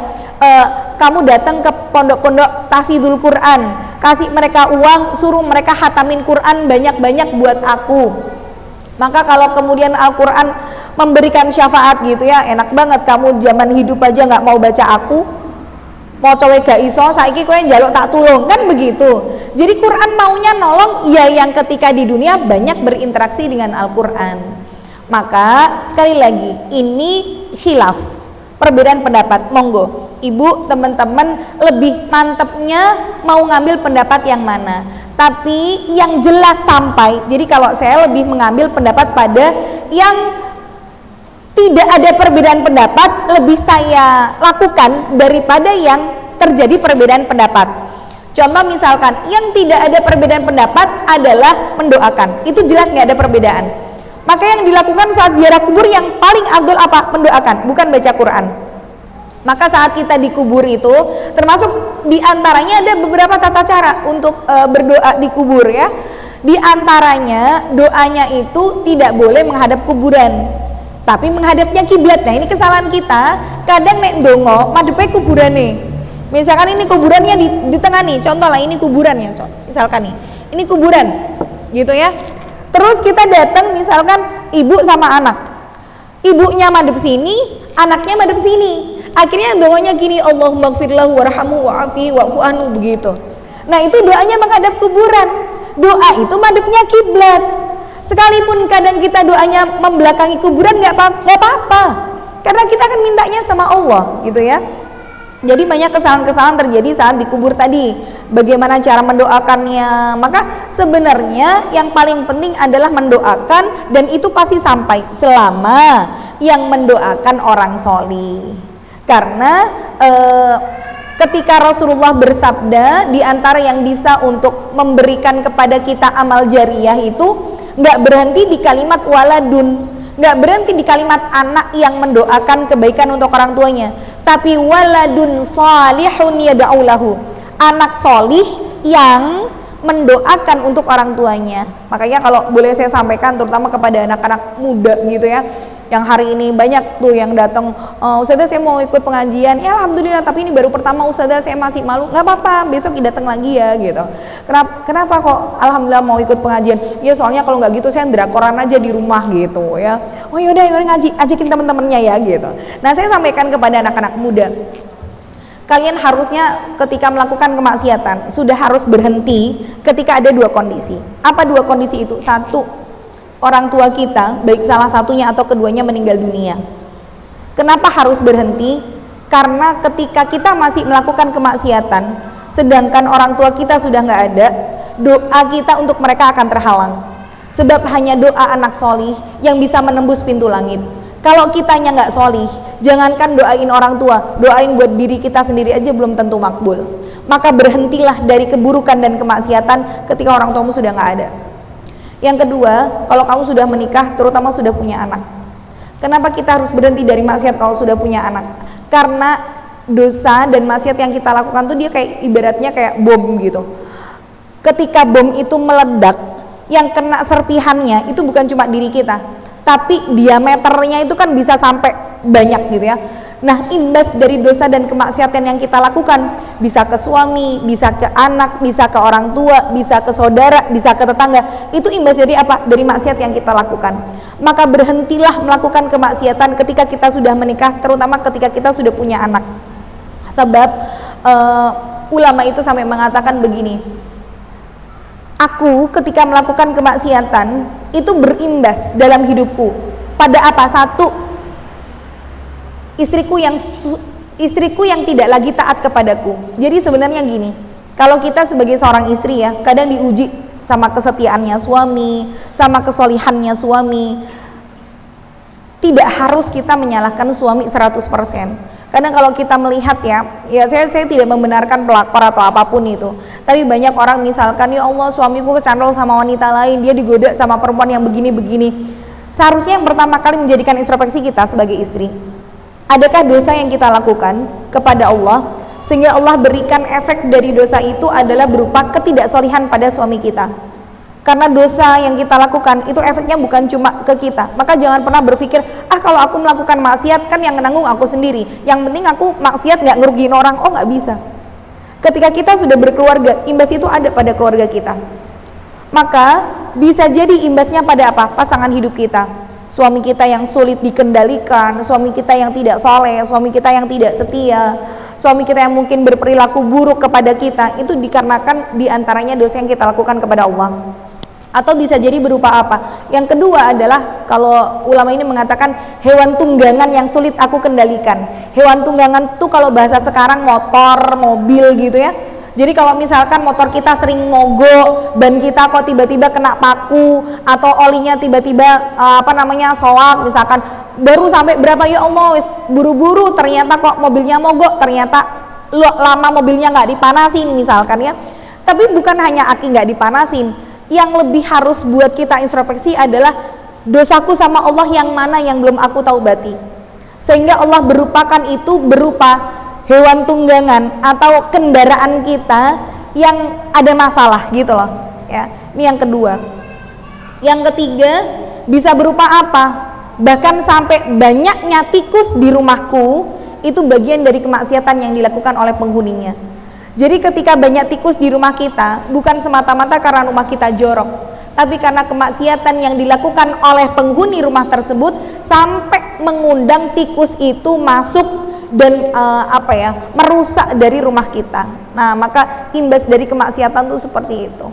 kamu datang ke pondok-pondok tahfidzul Quran, kasih mereka uang, suruh mereka hatamin Quran banyak-banyak buat aku. Maka kalau kemudian Al-Quran memberikan syafaat gitu ya, enak banget kamu zaman hidup aja nggak mau baca aku, mau cowe gak iso, saiki kowe njaluk tak tulung, kan begitu. Jadi Quran maunya nolong ya yang ketika di dunia banyak berinteraksi dengan Al-Quran. Maka sekali lagi ini khilaf, perbedaan pendapat. Monggo ibu teman-teman lebih mantepnya mau ngambil pendapat yang mana, tapi yang jelas sampai. Jadi kalau saya lebih mengambil pendapat pada yang tidak ada perbedaan pendapat, lebih saya lakukan daripada yang terjadi perbedaan pendapat. Contoh misalkan yang tidak ada perbedaan pendapat adalah mendoakan, itu jelas nggak ada perbedaan. Maka yang dilakukan saat ziarah kubur yang paling afdol apa? Mendoakan, bukan baca Quran. Maka saat kita dikubur itu termasuk diantaranya ada beberapa tata cara untuk berdoa di kubur ya. Di antaranya doanya itu tidak boleh menghadap kuburan, tapi menghadapnya kiblat. Nah ini kesalahan kita, kadang nek ndonga madhepe kuburan nih. Misalkan ini kuburannya di tengah nih, contoh lah ini kuburan ya, misalkan nih, ini kuburan gitu ya. Terus kita datang misalkan ibu sama anak, ibunya madhep sini, anaknya madhep sini. Akhirnya doanya gini, Allahumma gfirlahu warhamhu wa'afihi wa'fu anhu, begitu. Nah itu doanya menghadap kuburan. Doa itu madhepnya kiblat. Sekalipun kadang kita doanya membelakangi kuburan nggak apa-apa, karena kita akan mintanya sama Allah gitu ya. Jadi banyak kesalahan-kesalahan terjadi saat dikubur tadi. Bagaimana cara mendoakannya? Maka sebenarnya yang paling penting adalah mendoakan, dan itu pasti sampai selama yang mendoakan orang solih. Karena ketika Rasulullah bersabda di antara yang bisa untuk memberikan kepada kita amal jariyah itu nggak berhenti di kalimat waladun, nggak berhenti di kalimat anak yang mendoakan kebaikan untuk orang tuanya, tapi waladun salihun yad'ulahu, anak solih yang mendoakan untuk orang tuanya. Makanya kalau boleh saya sampaikan terutama kepada anak-anak muda gitu ya, yang hari ini banyak tuh yang datang, Ustazah saya mau ikut pengajian, ya alhamdulillah tapi ini baru pertama Ustazah saya masih malu. Nggak apa-apa, besok datang lagi ya gitu. Kenapa kok alhamdulillah mau ikut pengajian? Ya soalnya kalau nggak gitu saya drakoran aja di rumah gitu ya. oh yaudah ngaji, ajakin teman-temannya ya gitu. Nah saya sampaikan kepada anak-anak muda, kalian harusnya ketika melakukan kemaksiatan sudah harus berhenti ketika ada dua kondisi. Apa dua kondisi itu? Satu, orang tua kita, baik salah satunya atau keduanya meninggal dunia. Kenapa harus berhenti? Karena ketika kita masih melakukan kemaksiatan, sedangkan orang tua kita sudah nggak ada, doa kita untuk mereka akan terhalang. Sebab hanya doa anak solih yang bisa menembus pintu langit. Kalau kitanya nggak solih, jangankan doain orang tua, doain buat diri kita sendiri aja belum tentu makbul. Maka berhentilah dari keburukan dan kemaksiatan ketika orang tuamu sudah nggak ada. Yang kedua, kalau kamu sudah menikah, terutama sudah punya anak. Kenapa kita harus berhenti dari maksiat kalau sudah punya anak? Karena dosa dan maksiat yang kita lakukan tuh dia kayak ibaratnya kayak bom gitu. Ketika bom itu meledak, yang kena serpihannya itu bukan cuma diri kita, tapi diameternya itu kan bisa sampai banyak gitu ya. Nah, imbas dari dosa dan kemaksiatan yang kita lakukan bisa ke suami, bisa ke anak, bisa ke orang tua, bisa ke saudara, bisa ke tetangga. Itu imbas dari apa? Dari maksiat yang kita lakukan. Maka berhentilah melakukan kemaksiatan ketika kita sudah menikah, terutama ketika kita sudah punya anak. Sebab ulama itu sampai mengatakan begini, aku ketika melakukan kemaksiatan itu berimbas dalam hidupku pada apa? Satu, istriku yang tidak lagi taat kepadaku. Jadi sebenarnya gini, kalau kita sebagai seorang istri ya, kadang diuji sama kesetiaannya suami, sama kesolihannya suami. Tidak harus kita menyalahkan suami 100%. Kadang kalau kita melihat ya saya tidak membenarkan pelakor atau apapun itu. Tapi banyak orang misalkan, ya Allah suamiku kecantol sama wanita lain, dia digoda sama perempuan yang begini-begini. Seharusnya yang pertama kali menjadikan introspeksi kita sebagai istri, adakah dosa yang kita lakukan kepada Allah sehingga Allah berikan efek dari dosa itu adalah berupa ketidaksolihan pada suami kita. Karena dosa yang kita lakukan itu efeknya bukan cuma ke kita. Maka jangan pernah berpikir, kalau aku melakukan maksiat kan yang menanggung aku sendiri, yang penting aku maksiat nggak ngerugiin orang. Oh, nggak bisa. Ketika kita sudah berkeluarga, imbas itu ada pada keluarga kita. Maka bisa jadi imbasnya pada apa? Pasangan hidup kita, suami kita yang sulit dikendalikan, suami kita yang tidak soleh, suami kita yang tidak setia, suami kita yang mungkin berperilaku buruk kepada kita. Itu dikarenakan diantaranya dosa yang kita lakukan kepada Allah. Atau bisa jadi berupa apa? Yang kedua adalah, kalau ulama ini mengatakan hewan tunggangan yang sulit aku kendalikan. Hewan tunggangan itu kalau bahasa sekarang motor, mobil gitu ya. Jadi kalau misalkan motor kita sering mogok, ban kita kok tiba-tiba kena paku, atau olinya tiba-tiba soak, misalkan baru sampai berapa, ya Allah buru-buru ternyata kok mobilnya mogok, ternyata lama mobilnya nggak dipanasin misalkan ya. Tapi bukan hanya aki nggak dipanasin, yang lebih harus buat kita introspeksi adalah dosaku sama Allah yang mana yang belum aku taubati, sehingga Allah berupakan itu berupa hewan tunggangan atau kendaraan kita yang ada masalah gitu loh ya. Ini yang kedua. Yang ketiga bisa berupa apa? Bahkan sampai banyaknya tikus di rumahku, itu bagian dari kemaksiatan yang dilakukan oleh penghuninya. Jadi ketika banyak tikus di rumah kita, bukan semata-mata karena rumah kita jorok, tapi karena kemaksiatan yang dilakukan oleh penghuni rumah tersebut sampai mengundang tikus itu masuk dan merusak dari rumah kita. Nah, maka imbas dari kemaksiatan itu seperti itu.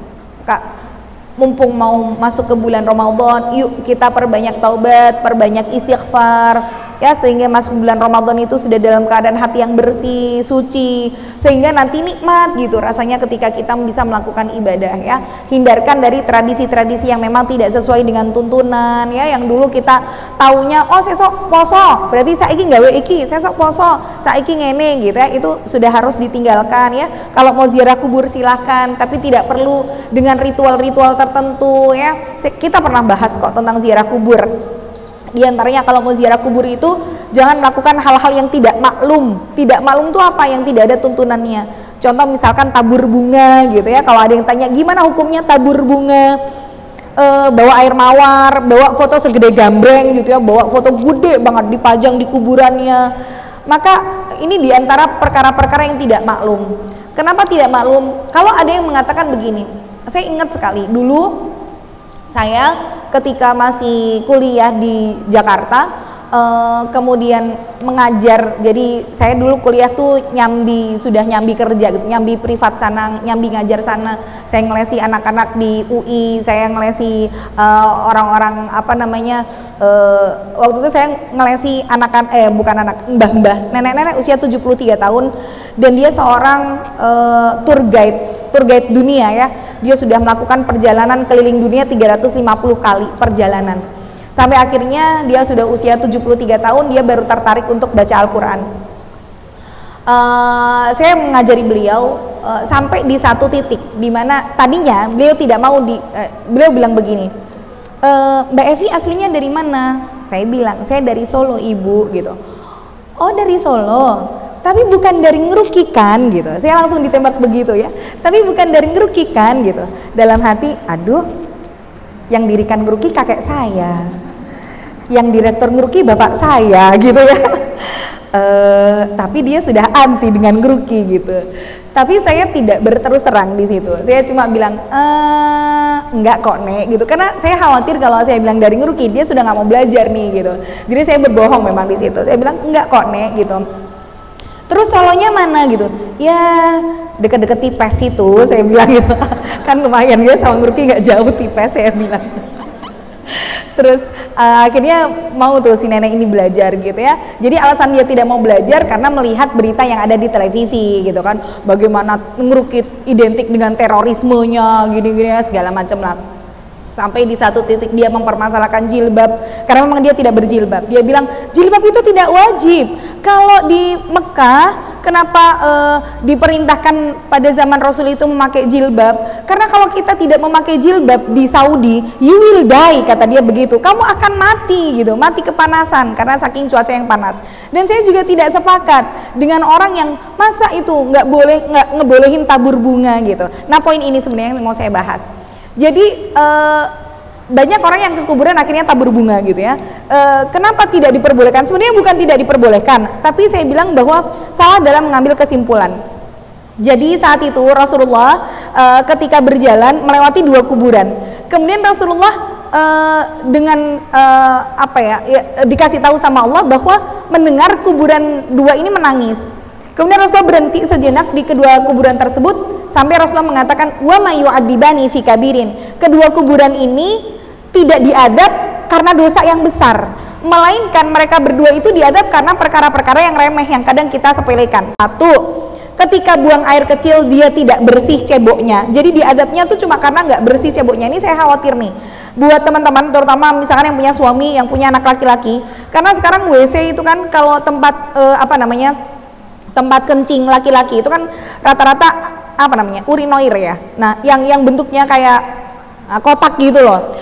Mumpung mau masuk ke bulan Ramadan, yuk kita perbanyak taubat, perbanyak istighfar ya, sehingga masuk bulan Ramadan itu sudah dalam keadaan hati yang bersih, suci, sehingga nanti nikmat gitu rasanya ketika kita bisa melakukan ibadah ya. Hindarkan dari tradisi-tradisi yang memang tidak sesuai dengan tuntunan ya, yang dulu kita taunya sesok poso, berarti saiki gawe iki, sesok poso, saiki ngene gitu ya. Itu sudah harus ditinggalkan ya. Kalau mau ziarah kubur silahkan, tapi tidak perlu dengan ritual-ritual tertentu ya. Kita pernah bahas kok tentang ziarah kubur. Di antaranya kalau mau ziarah kubur itu jangan melakukan hal-hal yang tidak maklum. Tidak maklum itu apa? Yang tidak ada tuntunannya. Contoh misalkan tabur bunga gitu ya. Kalau ada yang tanya gimana hukumnya tabur bunga, bawa air mawar, bawa foto segede gambreng gitu ya, bawa foto gede banget dipajang di kuburannya. Maka ini diantara perkara-perkara yang tidak maklum. Kenapa tidak maklum? Kalau ada yang mengatakan begini, saya ingat sekali dulu saya ketika masih kuliah di Jakarta, kemudian mengajar. Jadi saya dulu kuliah tuh sudah nyambi kerja gitu, nyambi privat sana, nyambi ngajar sana. Saya ngelesi anak-anak di UI, saya ngelesi orang-orang waktu itu saya ngelesi mbah-mbah, nenek-nenek usia 73 tahun, dan dia seorang tour guide dunia ya. Dia sudah melakukan perjalanan keliling dunia 350 kali perjalanan. Sampai akhirnya dia sudah usia 73 tahun, dia baru tertarik untuk baca Al-Quran. Saya mengajari beliau sampai di satu titik di mana tadinya beliau tidak mau beliau bilang begini, Mbak Evi aslinya dari mana? Saya bilang, saya dari Solo ibu gitu. Oh dari Solo, tapi bukan dari Ngeruki kan gitu. Saya langsung ditembak begitu ya, tapi bukan dari Ngeruki kan gitu. Dalam hati, aduh, yang dirikan Ngeruki kakek saya, yang direktur Ngeruki bapak saya gitu ya. Tapi dia sudah anti dengan Ngeruki gitu. Tapi saya tidak berterus terang di situ. Saya cuma bilang enggak kok Nek gitu, karena saya khawatir kalau saya bilang dari Ngeruki dia sudah nggak mau belajar nih gitu. Jadi saya berbohong memang di situ. Saya bilang enggak kok Nek gitu. Terus Solonya mana gitu? Ya deket-deket Tipes itu, saya bilang gitu. Kan lumayan dia sama Ngeruki nggak jauh Tipes, saya bilang. Terus akhirnya mau tuh si nenek ini belajar gitu ya. Jadi alasan dia tidak mau belajar karena melihat berita yang ada di televisi gitu kan, bagaimana Ngeruki identik dengan terorismenya gini-gini ya, segala macam lah. Sampai di satu titik dia mempermasalahkan jilbab karena memang dia tidak berjilbab. Dia bilang jilbab itu tidak wajib. Kalau di Mekah kenapa diperintahkan pada zaman Rasul itu memakai jilbab? Karena kalau kita tidak memakai jilbab di Saudi, you will die, kata dia begitu. Kamu akan mati gitu, mati kepanasan karena saking cuaca yang panas. Dan saya juga tidak sepakat dengan orang yang masa itu nggak ngebolehin tabur bunga gitu. Nah poin ini sebenarnya yang mau saya bahas. Jadi banyak orang yang ke kuburan akhirnya tabur bunga gitu ya. Kenapa tidak diperbolehkan? Sebenarnya bukan tidak diperbolehkan, tapi saya bilang bahwa salah dalam mengambil kesimpulan. Jadi saat itu Rasulullah ketika berjalan melewati dua kuburan. Kemudian Rasulullah dikasih tahu sama Allah bahwa mendengar kuburan dua ini menangis. Kemudian Rasulullah berhenti sejenak di kedua kuburan tersebut sampai Rasulullah mengatakan wa may yu'adzibani fi kabirin. Kedua kuburan ini tidak diadab karena dosa yang besar, melainkan mereka berdua itu diadab karena perkara-perkara yang remeh yang kadang kita sepelekan. Satu, ketika buang air kecil dia tidak bersih ceboknya, jadi diadabnya tuh cuma karena nggak bersih ceboknya. Ini saya khawatir nih buat teman-teman, terutama misalkan yang punya suami, yang punya anak laki-laki, karena sekarang WC itu kan kalau tempat tempat kencing laki-laki itu kan rata-rata urinoir ya. Nah, yang bentuknya kayak kotak gitu loh.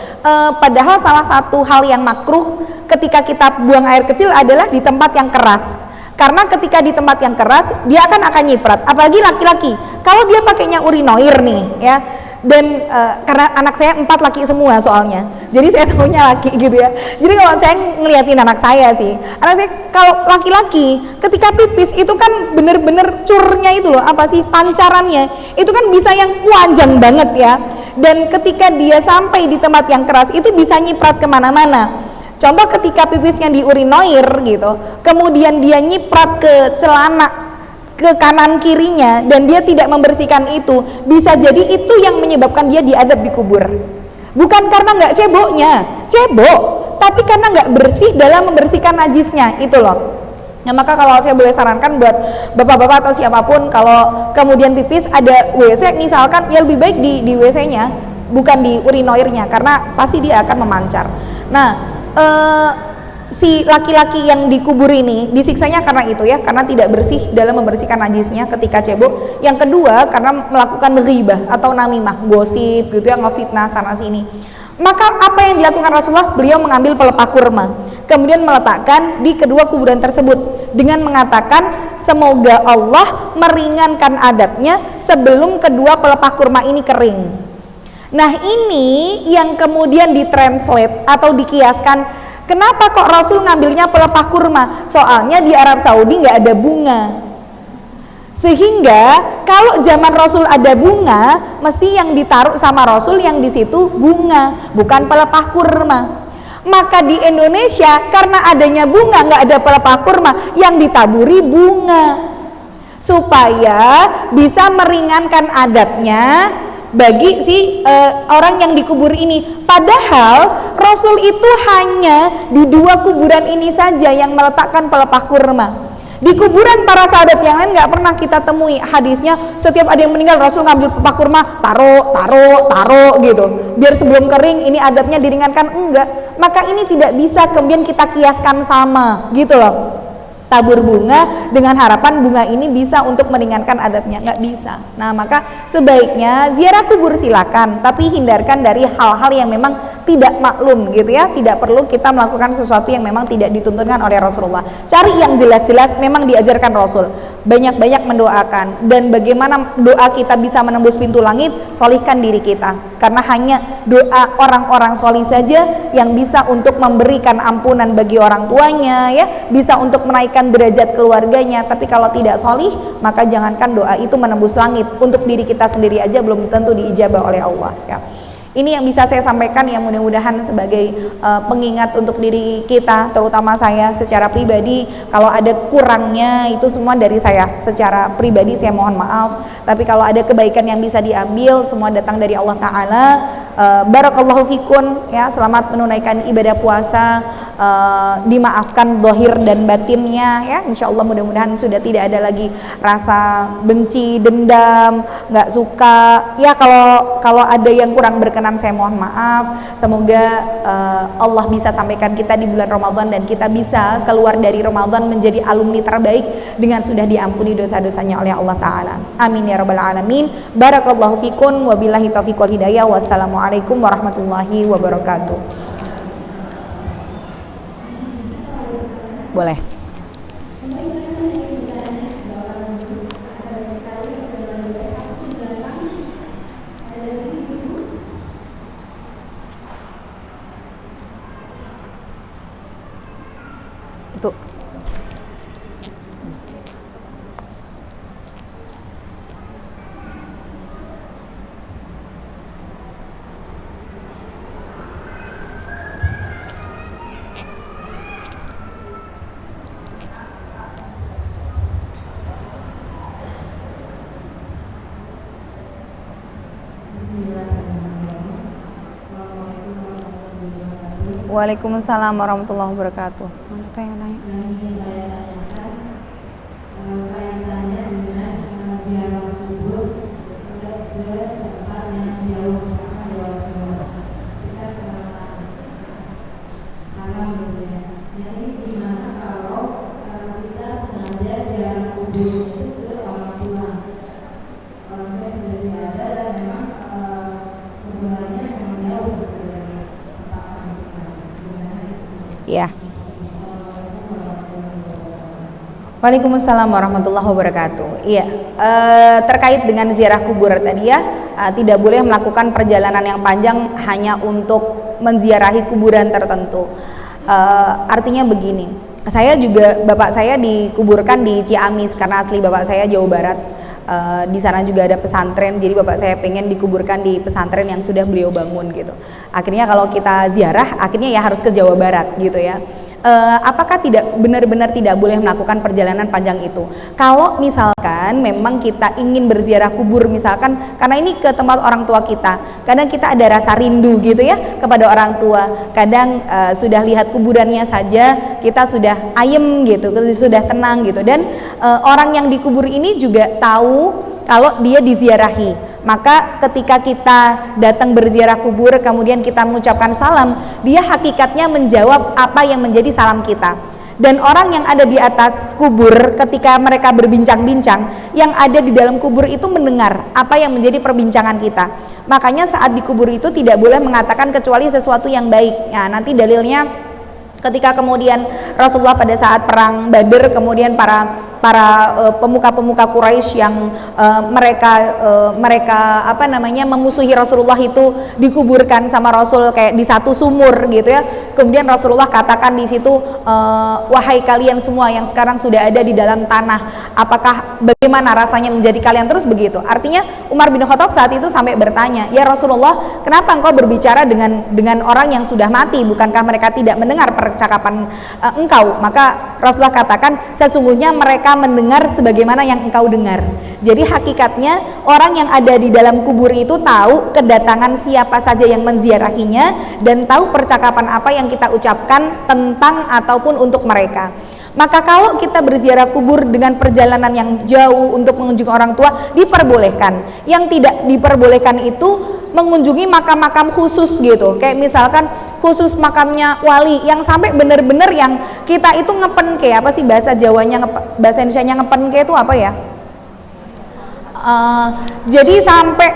Padahal salah satu hal yang makruh ketika kita buang air kecil adalah di tempat yang keras. Karena ketika di tempat yang keras dia akan nyiprat. Apalagi laki-laki. Kalau dia pakainya urinoir nih ya. Dan karena anak saya 4 laki semua soalnya, jadi saya tahunya laki gitu ya. Jadi kalau saya ngeliatin anak saya sih, anak saya kalau laki-laki ketika pipis itu kan bener-bener curnya itu loh, pancarannya itu kan bisa yang panjang banget ya. Dan ketika dia sampai di tempat yang keras itu bisa nyiprat kemana-mana. Contoh ketika pipisnya di urinoir gitu, kemudian dia nyiprat ke celana, ke kanan kirinya, dan dia tidak membersihkan itu, bisa jadi itu yang menyebabkan dia diadab di kubur. Bukan karena nggak cebok, tapi karena nggak bersih dalam membersihkan najisnya itu loh. Nah maka kalau saya boleh sarankan buat bapak-bapak atau siapapun, kalau kemudian pipis ada WC misalkan, ya lebih baik di WC-nya, bukan di urinoirnya, karena pasti dia akan memancar. Nah si laki-laki yang dikubur ini disiksanya karena itu ya, karena tidak bersih dalam membersihkan najisnya ketika cebok. Yang kedua karena melakukan ghibah atau namimah, gosip gitu ya, ngefitnah sana sini. Maka apa yang dilakukan Rasulullah? Beliau mengambil pelepah kurma, kemudian meletakkan di kedua kuburan tersebut dengan mengatakan semoga Allah meringankan adabnya sebelum kedua pelepah kurma ini kering. Nah ini yang kemudian ditranslate atau dikiaskan. Kenapa kok Rasul ngambilnya pelepah kurma? Soalnya di Arab Saudi nggak ada bunga. Sehingga kalau zaman Rasul ada bunga, mesti yang ditaruh sama Rasul yang di situ bunga, bukan pelepah kurma. Maka di Indonesia karena adanya bunga, nggak ada pelepah kurma, yang ditaburi bunga, supaya bisa meringankan adabnya bagi si orang yang dikubur ini. Padahal Rasul itu hanya di 2 kuburan ini saja yang meletakkan pelepah kurma. Di kuburan para sahabat yang lain nggak pernah kita temui hadisnya setiap ada yang meninggal Rasul ngambil pelepah kurma, taruh gitu, biar sebelum kering ini adabnya diringankan. Enggak. Maka ini tidak bisa kemudian kita kiaskan sama gitu loh, tabur bunga dengan harapan bunga ini bisa untuk meringankan adabnya, nggak bisa. Nah, maka sebaiknya ziarah kubur silakan, tapi hindarkan dari hal-hal yang memang tidak maklum gitu ya. Tidak perlu kita melakukan sesuatu yang memang tidak dituntunkan oleh Rasulullah. Cari yang jelas-jelas memang diajarkan Rasul. Banyak-banyak mendoakan, dan bagaimana doa kita bisa menembus pintu langit, solihkan diri kita, karena hanya doa orang-orang solih saja yang bisa untuk memberikan ampunan bagi orang tuanya ya, bisa untuk menaikkan derajat keluarganya. Tapi kalau tidak solih, maka jangankan doa itu menembus langit, untuk diri kita sendiri aja belum tentu diijabah oleh Allah ya. Ini yang bisa saya sampaikan, yang mudah-mudahan sebagai pengingat untuk diri kita, terutama saya secara pribadi. Kalau ada kurangnya itu semua dari saya secara pribadi, saya mohon maaf. Tapi kalau ada kebaikan yang bisa diambil, semua datang dari Allah Ta'ala. Barakallahu fikun ya, selamat menunaikan ibadah puasa, dimaafkan zahir dan batinnya ya, insya Allah. Mudah-mudahan sudah tidak ada lagi rasa benci, dendam, nggak suka ya. Kalau ada yang kurang berkenan, saya mohon maaf. Semoga Allah bisa sampaikan kita di bulan Ramadan, dan kita bisa keluar dari Ramadan menjadi alumni terbaik dengan sudah diampuni dosa-dosanya oleh Allah Ta'ala. Amin ya rabbal alamin. Barakallahu fikun, wabillahi taufiq wal hidayah. Wassalamualaikum warahmatullahi wabarakatuh. Boleh. Itu. Waalaikumsalam warahmatullahi wabarakatuh. Mana tuh yang nanya? Ya. Waalaikumsalam warahmatullahi wabarakatuh. Iya, terkait dengan ziarah kubur tadi ya, tidak boleh melakukan perjalanan yang panjang hanya untuk menziarahi kuburan tertentu. Artinya begini, saya juga, bapak saya dikuburkan di Ciamis karena asli bapak saya Jawa Barat. Di sana juga ada pesantren, jadi bapak saya pengen dikuburkan di pesantren yang sudah beliau bangun gitu. Akhirnya kalau kita ziarah, akhirnya ya harus ke Jawa Barat gitu ya. Apakah tidak benar-benar tidak boleh melakukan perjalanan panjang itu? Kalau misalkan memang kita ingin berziarah kubur, misalkan karena ini ke tempat orang tua kita, kadang kita ada rasa rindu gitu ya kepada orang tua. Kadang sudah lihat kuburannya saja kita sudah ayem gitu, sudah tenang gitu. Dan orang yang dikubur ini juga tahu kalau dia diziarahi. Maka ketika kita datang berziarah kubur, kemudian kita mengucapkan salam, dia hakikatnya menjawab apa yang menjadi salam kita. Dan orang yang ada di atas kubur ketika mereka berbincang-bincang, yang ada di dalam kubur itu mendengar apa yang menjadi perbincangan kita. Makanya saat di kubur itu tidak boleh mengatakan kecuali sesuatu yang baik. Nah, nanti dalilnya ketika kemudian Rasulullah pada saat perang Badr, kemudian para pemuka-pemuka Quraisy yang mereka memusuhi Rasulullah itu dikuburkan sama Rasul kayak di satu sumur gitu ya. Kemudian Rasulullah katakan di situ, wahai kalian semua yang sekarang sudah ada di dalam tanah, apakah bagaimana rasanya menjadi kalian, terus begitu. Artinya Umar bin Khattab saat itu sampai bertanya, ya Rasulullah, kenapa engkau berbicara dengan orang yang sudah mati, bukankah mereka tidak mendengar percakapan engkau? Maka Rasulullah katakan, sesungguhnya mereka mendengar sebagaimana yang engkau dengar. Jadi hakikatnya orang yang ada di dalam kubur itu tahu kedatangan siapa saja yang menziarahinya dan tahu percakapan apa yang kita ucapkan tentang ataupun untuk mereka. Maka kalau kita berziarah kubur dengan perjalanan yang jauh untuk mengunjungi orang tua, diperbolehkan. Yang tidak diperbolehkan itu mengunjungi makam-makam khusus gitu, kayak misalkan khusus makamnya wali yang sampai bener-bener yang kita itu ngepen, kayak apa sih bahasa Jawanya, bahasa Indonesianya ngepen kayak itu apa ya, jadi sampai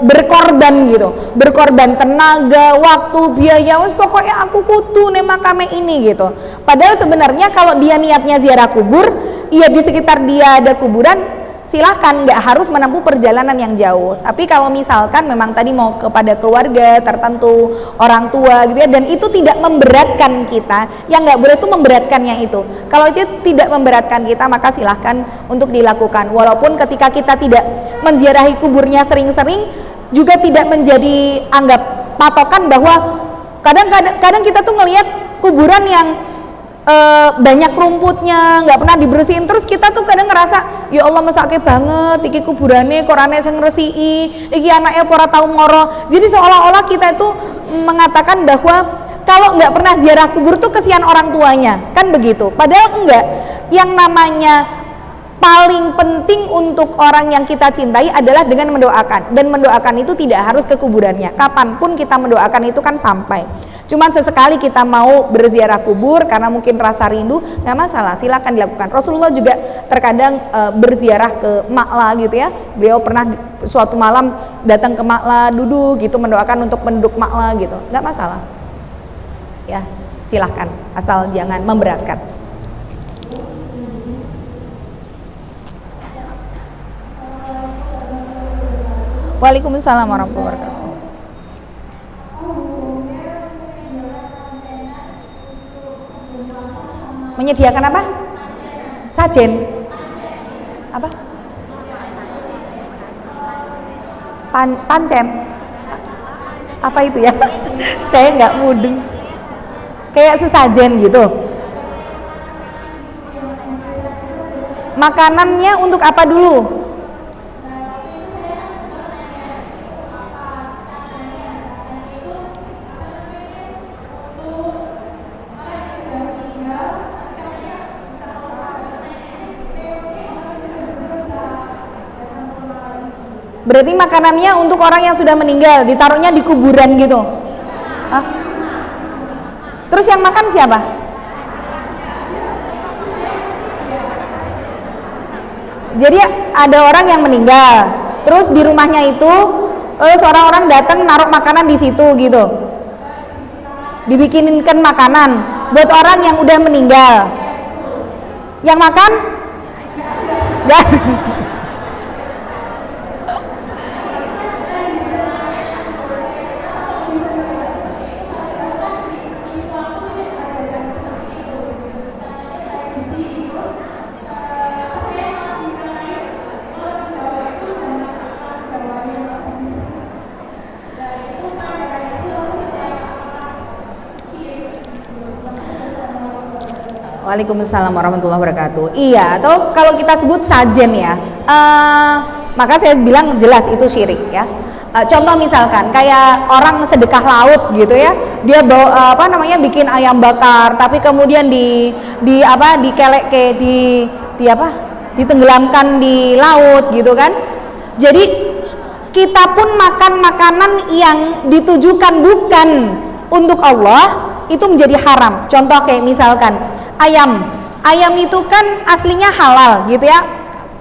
berkorban gitu, berkorban tenaga, waktu, biaya, pokoknya aku kudu nih makame ini gitu. Padahal sebenarnya kalau dia niatnya ziarah kubur, ya di sekitar dia ada kuburan, silahkan, nggak harus menempuh perjalanan yang jauh. Tapi kalau misalkan memang tadi mau kepada keluarga tertentu, orang tua gitu ya, dan itu tidak memberatkan kita, yang nggak boleh itu memberatkannya itu. Kalau itu tidak memberatkan kita, maka silahkan untuk dilakukan. Walaupun ketika kita tidak menziarahi kuburnya sering-sering, juga tidak menjadi anggap patokan bahwa kadang kita tuh ngelihat kuburan yang banyak rumputnya, nggak pernah dibersihin, terus kita tuh kadang ngerasa, ya Allah mesake banget iki kuburane kok ora sing ngresiki, iki anaknya ora tau ngoro. Jadi seolah-olah kita itu mengatakan bahwa kalau nggak pernah ziarah kubur tuh kesian orang tuanya, kan begitu. Padahal enggak. Yang namanya paling penting untuk orang yang kita cintai adalah dengan mendoakan, dan mendoakan itu tidak harus ke kuburannya. Kapanpun kita mendoakan itu kan sampai. Cuman sesekali kita mau berziarah kubur karena mungkin rasa rindu, nggak masalah, silakan dilakukan. Rasulullah juga terkadang berziarah ke Ma'la gitu ya. Beliau pernah suatu malam datang ke Ma'la, duduk gitu, mendoakan untuk penduduk Ma'la gitu, nggak masalah. Ya, silahkan, asal jangan memberatkan. Waalaikumsalam warahmatullahi wabarakatuh. Menyediakan apa? Sajen. Apa? Pancen. Apa itu ya? Saya nggak mudeng. Kayak sesajen gitu. Makanannya untuk apa dulu? Berarti makanannya untuk orang yang sudah meninggal, ditaruhnya di kuburan gitu. Hah? Terus yang makan siapa? Jadi ada orang yang meninggal, terus di rumahnya itu, terus orang-orang datang naruh makanan di situ gitu. Dibikinkan makanan buat orang yang udah meninggal. Yang makan? Ya. Waalaikumsalam warahmatullahi wabarakatuh. Iya, atau kalau kita sebut sajen ya, maka saya bilang jelas itu syirik ya. Contoh misalkan kayak orang sedekah laut gitu ya, dia bawa bikin ayam bakar, tapi kemudian ditenggelamkan di laut gitu kan. Jadi kita pun makan makanan yang ditujukan bukan untuk Allah, itu menjadi haram. Contoh kayak misalkan ayam itu kan aslinya halal gitu ya,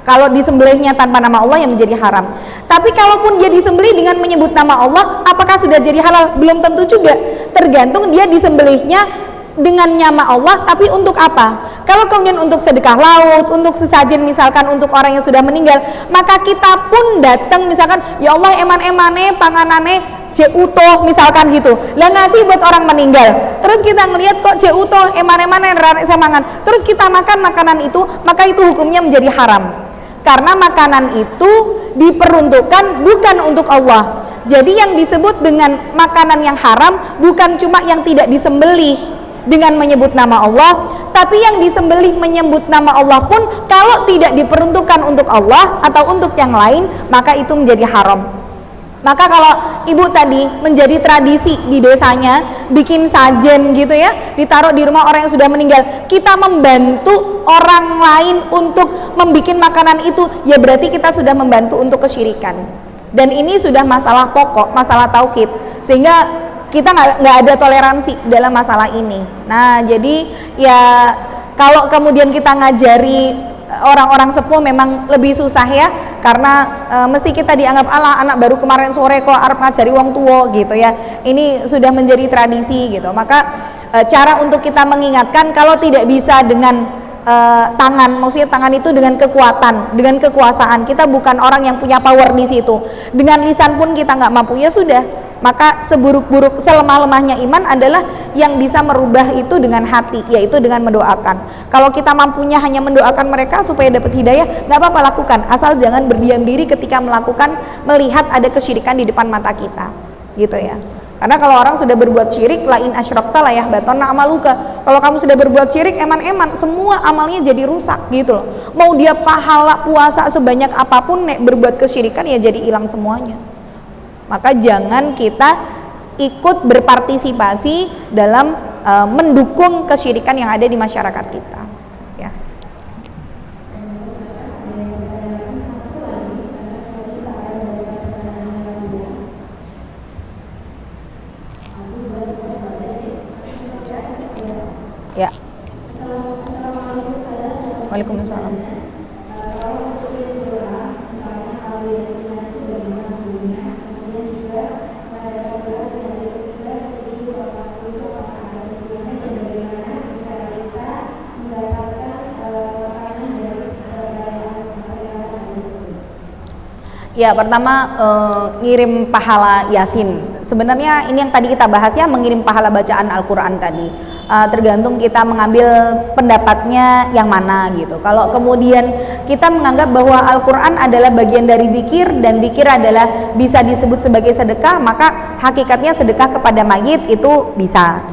kalau disembelihnya tanpa nama Allah yang menjadi haram. Tapi kalaupun dia disembelih dengan menyebut nama Allah, apakah sudah jadi halal? Belum tentu juga, tergantung dia disembelihnya dengan nama Allah, tapi untuk apa? Kalau kemudian untuk sedekah laut, untuk sesajen misalkan untuk orang yang sudah meninggal, maka kita pun datang misalkan, ya Allah eman-emane panganane je utuh misalkan gitu, lah ngasih buat orang meninggal, terus kita ngelihat kok je utuh eman-emane rarek semangan, terus kita makan makanan itu, maka itu hukumnya menjadi haram, karena makanan itu diperuntukkan bukan untuk Allah. Jadi yang disebut dengan makanan yang haram bukan cuma yang tidak disembelih dengan menyebut nama Allah, tapi yang disembelih menyebut nama Allah pun kalau tidak diperuntukkan untuk Allah atau untuk yang lain, maka itu menjadi haram. Maka kalau ibu tadi menjadi tradisi di desanya bikin sajen gitu ya, ditaruh di rumah orang yang sudah meninggal, kita membantu orang lain untuk membuat makanan itu, ya berarti kita sudah membantu untuk kesyirikan. Dan ini sudah masalah pokok, masalah tauhid, sehingga kita nggak ada toleransi dalam masalah ini. Nah, jadi ya kalau kemudian kita ngajari orang-orang sepuh memang lebih susah ya, karena mesti kita dianggap Allah anak baru kemarin sore kok arep ngajari wong tua gitu ya. Ini sudah menjadi tradisi gitu. Maka cara untuk kita mengingatkan kalau tidak bisa dengan tangan, maksudnya tangan itu dengan kekuatan, dengan kekuasaan. Kita bukan orang yang punya power di situ. Dengan lisan pun kita nggak mampu, ya sudah. Maka seburuk-buruk, selemah-lemahnya iman adalah yang bisa merubah itu dengan hati, yaitu dengan mendoakan. Kalau kita mampunya hanya mendoakan mereka supaya dapat hidayah, nggak apa-apa lakukan. Asal jangan berdiam diri ketika melihat ada kesyirikan di depan mata kita, gitu ya. Karena kalau orang sudah berbuat syirik, la in asyrakta la yahbatanna amaluka. Kalau kamu sudah berbuat syirik, eman-eman semua amalnya jadi rusak gitu loh. Mau dia pahala puasa sebanyak apapun, nek berbuat kesyirikan ya jadi hilang semuanya. Maka jangan kita ikut berpartisipasi dalam mendukung kesyirikan yang ada di masyarakat kita. Ya. Ya. Waalaikumsalam. Ya, pertama ngirim pahala Yasin. Sebenarnya ini yang tadi kita bahas ya, mengirim pahala bacaan Al-Quran tadi. Tergantung kita mengambil pendapatnya yang mana gitu. Kalau kemudian kita menganggap bahwa Al-Quran adalah bagian dari zikir dan zikir adalah bisa disebut sebagai sedekah, maka hakikatnya sedekah kepada mayit itu bisa.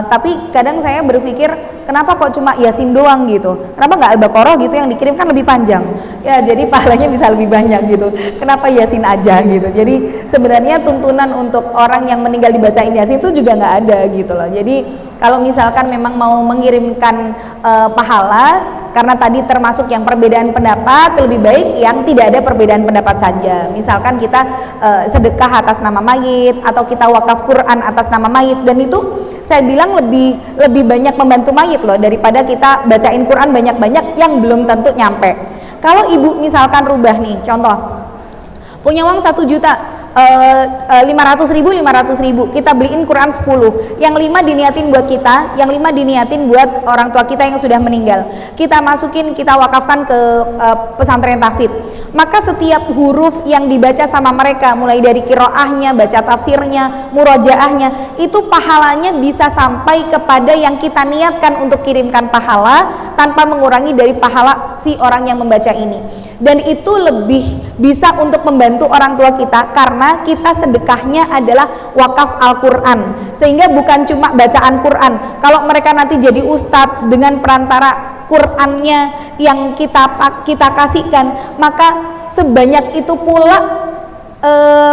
Tapi kadang saya berpikir, kenapa kok cuma Yasin doang gitu? Kenapa nggak Al-Baqarah gitu yang dikirimkan lebih panjang? Ya jadi pahalanya bisa lebih banyak gitu. Kenapa Yasin aja gitu? Jadi sebenarnya tuntunan untuk orang yang meninggal dibacain Yasin itu juga nggak ada gitu loh. Jadi kalau misalkan memang mau mengirimkan pahala, karena tadi termasuk yang perbedaan pendapat, lebih baik yang tidak ada perbedaan pendapat saja. Misalkan kita sedekah atas nama mayit, atau kita wakaf Quran atas nama mayit, dan itu saya bilang lebih banyak membantu mayit loh, daripada kita bacain Quran banyak-banyak yang belum tentu nyampe. Kalau ibu misalkan rubah nih, contoh punya uang 1 juta, 500.000, kita beliin Quran 10, yang 5 diniatin buat kita, yang 5 diniatin buat orang tua kita yang sudah meninggal, kita masukin, kita wakafkan ke pesantren tahfidz. Maka setiap huruf yang dibaca sama mereka, mulai dari kiroahnya, baca tafsirnya, murojaahnya, itu pahalanya bisa sampai kepada yang kita niatkan untuk kirimkan pahala, tanpa mengurangi dari pahala si orang yang membaca ini. Dan itu lebih bisa untuk membantu orang tua kita, karena kita sedekahnya adalah wakaf Al-Quran, sehingga bukan cuma bacaan Quran. Kalau mereka nanti jadi ustadz dengan perantara Qurannya yang kita kasihkan, maka sebanyak itu pula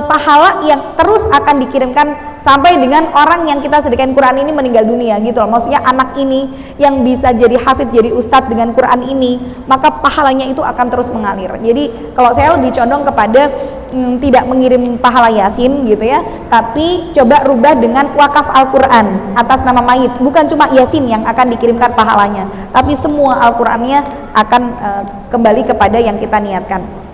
pahala yang terus akan dikirimkan sampai dengan orang yang kita sedekahin Quran ini meninggal dunia gitu loh. Maksudnya anak ini yang bisa jadi hafidz, jadi ustadz dengan Quran ini, maka pahalanya itu akan terus mengalir. Jadi kalau saya lebih condong kepada tidak mengirim pahala Yasin gitu ya, tapi coba rubah dengan wakaf Al-Quran atas nama mayit. Bukan cuma Yasin yang akan dikirimkan pahalanya, tapi semua Al-Qurannya akan kembali kepada yang kita niatkan.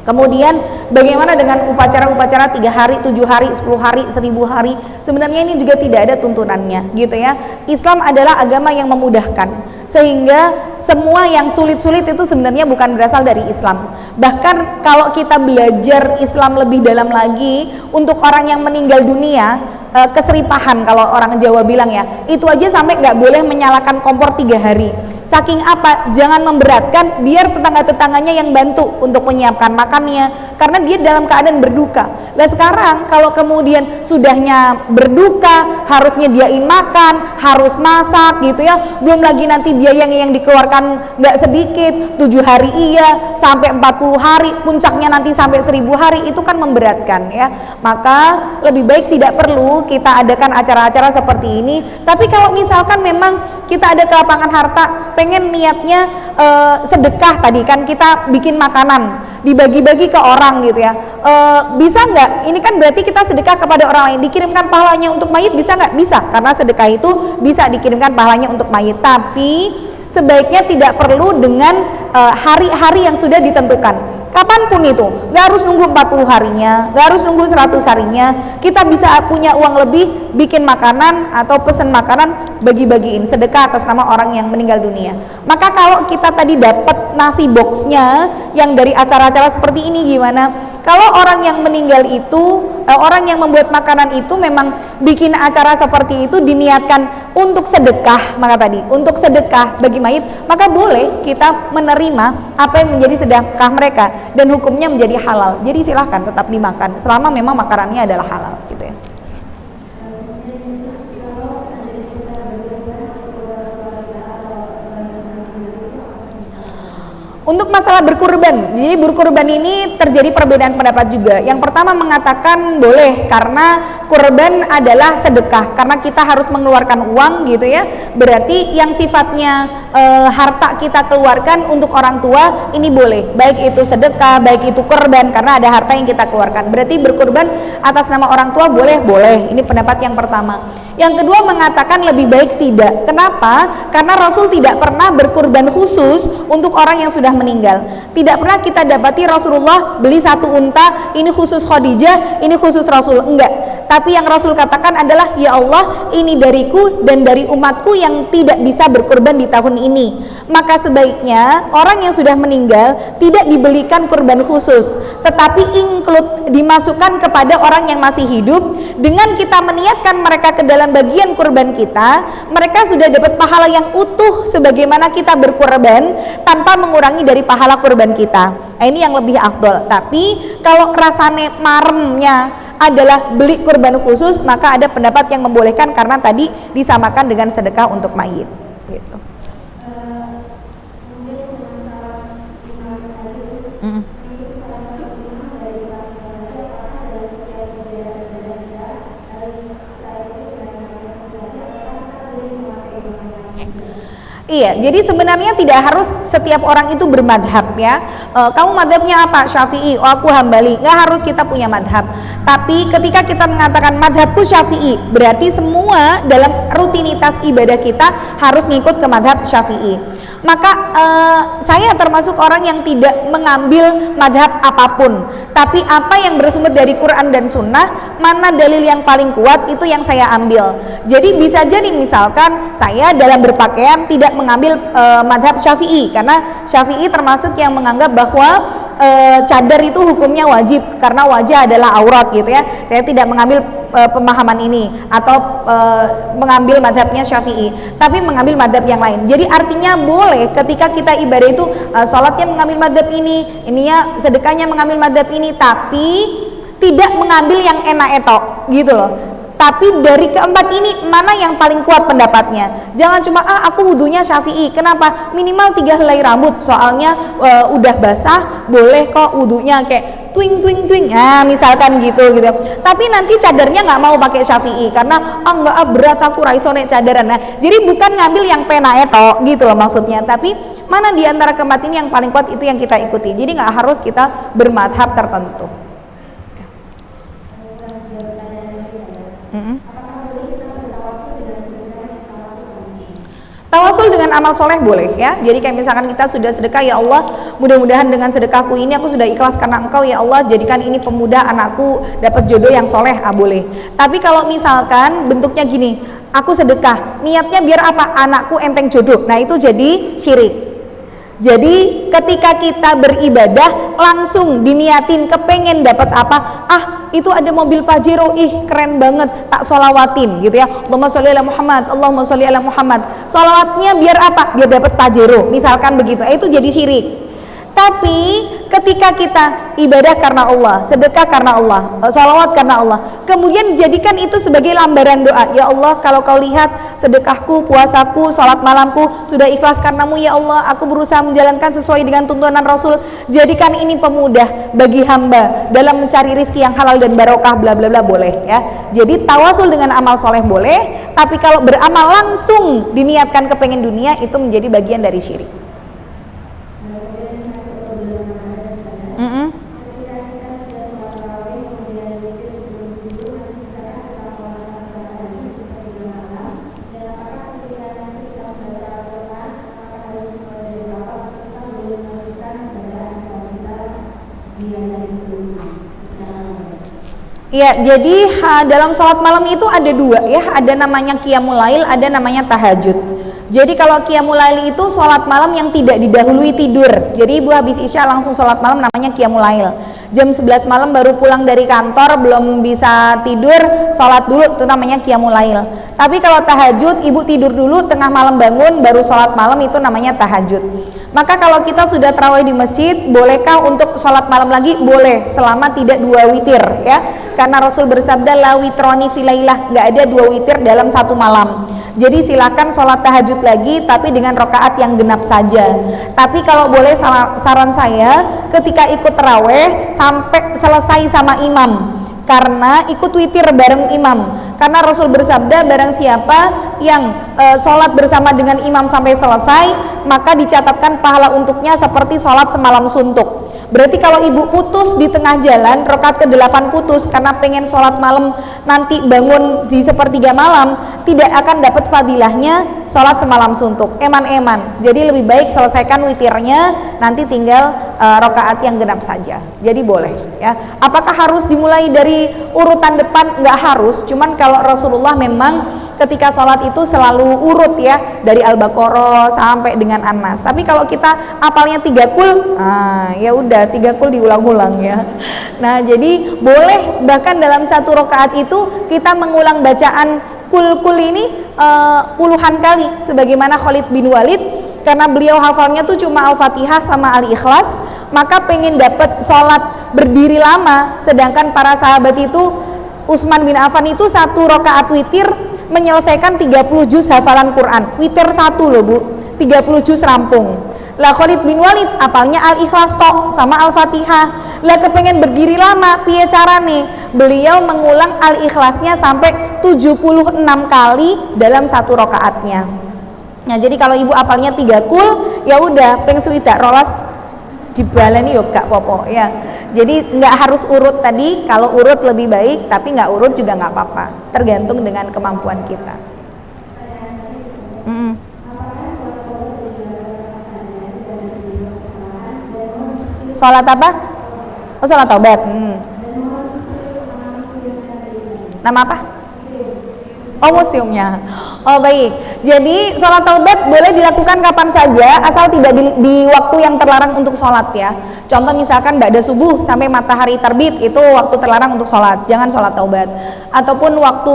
Kemudian bagaimana dengan upacara-upacara 3 hari, 7 hari, 10 hari, 1000 hari? Sebenarnya ini juga tidak ada tuntunannya gitu ya. Islam adalah agama yang memudahkan, sehingga semua yang sulit-sulit itu sebenarnya bukan berasal dari Islam. Bahkan kalau kita belajar Islam lebih dalam lagi, untuk orang yang meninggal dunia, keseripahan kalau orang Jawa bilang ya, itu aja sampai nggak boleh menyalakan kompor 3 hari. Saking apa? Jangan memberatkan, biar tetangga-tetangganya yang bantu untuk menyiapkan makannya, karena dia dalam keadaan berduka. Nah sekarang kalau kemudian sudahnya berduka, harus nyediain makan, harus masak gitu ya, belum lagi nanti biaya yang dikeluarkan nggak sedikit, 7 hari iya, sampai 40 hari, puncaknya nanti sampai 1000 hari, itu kan memberatkan ya. Maka lebih baik tidak perlu kita adakan acara-acara seperti ini. Tapi kalau misalkan memang kita ada kelapangan harta, pengen niatnya sedekah, tadi kan kita bikin makanan dibagi-bagi ke orang gitu ya, bisa nggak? Ini kan berarti kita sedekah kepada orang lain, dikirimkan pahalanya untuk mayit, bisa nggak? Bisa, karena sedekah itu bisa dikirimkan pahalanya untuk mayit. Tapi sebaiknya tidak perlu dengan hari-hari yang sudah ditentukan. Kapanpun itu, nggak harus nunggu 40 harinya, nggak harus nunggu 100 harinya. Kita bisa punya uang lebih, bikin makanan atau pesen makanan, bagi-bagiin sedekah atas nama orang yang meninggal dunia. Maka kalau kita tadi dapat nasi boxnya yang dari acara-acara seperti ini, gimana? Kalau orang yang meninggal itu, orang yang membuat makanan itu memang bikin acara seperti itu diniatkan untuk sedekah, maka tadi untuk sedekah bagi mayit, maka boleh kita menerima apa yang menjadi sedekah mereka dan hukumnya menjadi halal. Jadi silahkan tetap dimakan selama memang makanannya adalah halal gitu ya. Untuk masalah berkurban, jadi berkurban ini terjadi perbedaan pendapat juga. Yang pertama mengatakan boleh karena kurban adalah sedekah, karena kita harus mengeluarkan uang gitu ya. Berarti yang sifatnya harta kita keluarkan untuk orang tua ini boleh, baik itu sedekah, baik itu kurban, karena ada harta yang kita keluarkan. Berarti berkurban atas nama orang tua boleh. Ini pendapat yang pertama. Yang kedua mengatakan lebih baik tidak. Kenapa? Karena Rasul tidak pernah berkurban khusus untuk orang yang sudah meninggal. Tidak pernah kita dapati Rasulullah beli 1 unta, ini khusus Khadijah, ini khusus Rasul. Enggak. Tapi yang Rasul katakan adalah, ya Allah, ini dariku dan dari umatku yang tidak bisa berkurban di tahun ini. Maka sebaiknya orang yang sudah meninggal tidak dibelikan kurban khusus, tetapi include, dimasukkan kepada orang yang masih hidup. Dengan kita meniatkan mereka ke dalam bagian kurban kita, mereka sudah dapat pahala yang utuh sebagaimana kita berkurban tanpa mengurangi dari pahala kurban kita. Nah, ini yang lebih afdol. Tapi kalau rasane maremnya adalah beli kurban khusus, maka ada pendapat yang membolehkan karena tadi disamakan dengan sedekah untuk mayit gitu. Iya, jadi sebenarnya tidak harus setiap orang itu bermadhab ya. Kamu madhabnya apa? Syafi'i. Oh, aku Hambali. Nggak harus kita punya madhab. Tapi ketika kita mengatakan madhabku Syafi'i, berarti semua dalam rutinitas ibadah kita harus ngikut ke madhab Syafi'i. Maka saya termasuk orang yang tidak mengambil madhab apapun, tapi apa yang bersumber dari Quran dan Sunnah, mana dalil yang paling kuat, itu yang saya ambil. Jadi bisa jadi misalkan saya dalam berpakaian tidak mengambil madhab Syafi'i, karena Syafi'i termasuk yang menganggap bahwa cadar itu hukumnya wajib karena wajah adalah aurat gitu ya. Saya tidak mengambil pemahaman ini atau mengambil madhabnya Syafi'i, tapi mengambil madhab yang lain. Jadi artinya boleh ketika kita ibadah itu sholatnya mengambil madhab ini, ininya sedekahnya mengambil madhab ini, tapi tidak mengambil yang enak etok gitu loh. Tapi dari keempat ini mana yang paling kuat pendapatnya? Jangan cuma aku wudunya Syafi'i. Kenapa? Minimal 3 helai rambut. Soalnya udah basah, boleh kok wudunya kayak twing. Nah, misalkan gitu. Tapi nanti cadarnya nggak mau pakai Syafi'i karena nggak berat aku raiso nek cadaran. Nah, jadi bukan ngambil yang pena etok gitu loh maksudnya. Tapi mana di antara keempat ini yang paling kuat, itu yang kita ikuti. Jadi nggak harus kita bermadhab tertentu. Tawasul tawasul dengan amal soleh boleh ya. Jadi kayak misalkan kita sudah sedekah, ya Allah mudah-mudahan dengan sedekahku ini aku sudah ikhlas karena Engkau ya Allah, jadikan ini pemuda anakku dapat jodoh yang soleh, boleh. Tapi kalau misalkan bentuknya gini, aku sedekah niatnya biar apa, anakku enteng jodoh, nah itu jadi syirik. Jadi ketika kita beribadah langsung diniatin kepengen dapat apa, itu ada mobil Pajero, keren banget, tak sholawatin gitu ya, Allahumma sholli ala Muhammad, Allahumma sholli ala Muhammad, sholawatnya biar apa, biar dapat Pajero misalkan begitu, itu jadi syirik. Tapi ketika kita ibadah karena Allah, sedekah karena Allah, sholawat karena Allah, kemudian jadikan itu sebagai lambaran doa, ya Allah kalau kau lihat sedekahku, puasaku, sholat malamku sudah ikhlas karenamu ya Allah, aku berusaha menjalankan sesuai dengan tuntunan Rasul, jadikan ini pemudah bagi hamba dalam mencari rizki yang halal dan barokah, bla bla bla, boleh ya. Jadi tawasul dengan amal soleh boleh, tapi kalau beramal langsung diniatkan kepengen dunia itu menjadi bagian dari syirik. Ya, jadi dalam sholat malam itu ada dua ya, ada namanya qiyamul lail, ada namanya tahajud. Jadi kalau qiyamul lail itu sholat malam yang tidak didahului tidur. Jadi ibu habis isya langsung sholat malam, namanya qiyamul lail. Jam 11 malam baru pulang dari kantor, belum bisa tidur, sholat dulu, itu namanya qiyamul lail. Tapi kalau tahajud, ibu tidur dulu, tengah malam bangun, baru sholat malam, itu namanya tahajud. Maka kalau kita sudah tarawih di masjid, bolehkah untuk sholat malam lagi? Boleh, selama tidak 2 witir ya. Karena Rasul bersabda, la witroni filailah, nggak ada 2 witir dalam satu malam. Jadi silakan sholat tahajud lagi, tapi dengan rakaat yang genap saja. Tapi kalau boleh saran saya, ketika ikut tarawih sampai selesai sama imam, karena ikut witir bareng imam. Karena Rasul bersabda, barang siapa yang sholat bersama dengan imam sampai selesai, maka dicatatkan pahala untuknya seperti sholat semalam suntuk. Berarti kalau ibu putus di tengah jalan, rakaat ke-8 putus karena pengen sholat malam, nanti bangun di sepertiga malam, tidak akan dapat fadilahnya sholat semalam suntuk, eman-eman. Jadi lebih baik selesaikan witirnya, nanti tinggal rakaat yang genap saja. Jadi boleh ya. Apakah harus dimulai dari urutan depan? Nggak harus, cuman kalau Rasulullah memang ketika sholat itu selalu urut ya, dari Al-Baqarah sampai dengan An-Nas. Tapi kalau kita apalnya 3 kul, ya udah 3 kul diulang-ulang ya. Nah jadi boleh bahkan dalam satu rakaat itu kita mengulang bacaan kul ini puluhan kali, sebagaimana Khalid bin Walid, karena beliau hafalnya tuh cuma Al-Fatihah sama Al-Ikhlas, maka pengen dapat sholat berdiri lama. Sedangkan para sahabat itu, Utsman bin Affan itu satu rakaat witir menyelesaikan 30 juz hafalan Quran, witir satu loh bu, 30 juz rampung. Lah Khalid bin Walid apalnya Al-Ikhlas tok sama Al-Fatihah. Lah kepengen berdiri lama, piye carane? Beliau mengulang Al-Ikhlasnya sampai 76 kali dalam satu rakaatnya. Nah jadi kalau ibu apalnya 3 kul, ya udah peng swidak rolas dibaleni yo gak popo ya. Jadi nggak harus urut tadi, kalau urut lebih baik, tapi nggak urut juga nggak apa-apa, tergantung dengan kemampuan kita. Sholat apa? Oh sholat taubat. Nama apa? Oh museumnya. Oh baik. Jadi sholat taubat boleh dilakukan kapan saja, asal tidak di waktu yang terlarang untuk sholat ya. Contoh misalkan ba'da subuh sampai matahari terbit, itu waktu terlarang untuk sholat, jangan sholat taubat. Ataupun waktu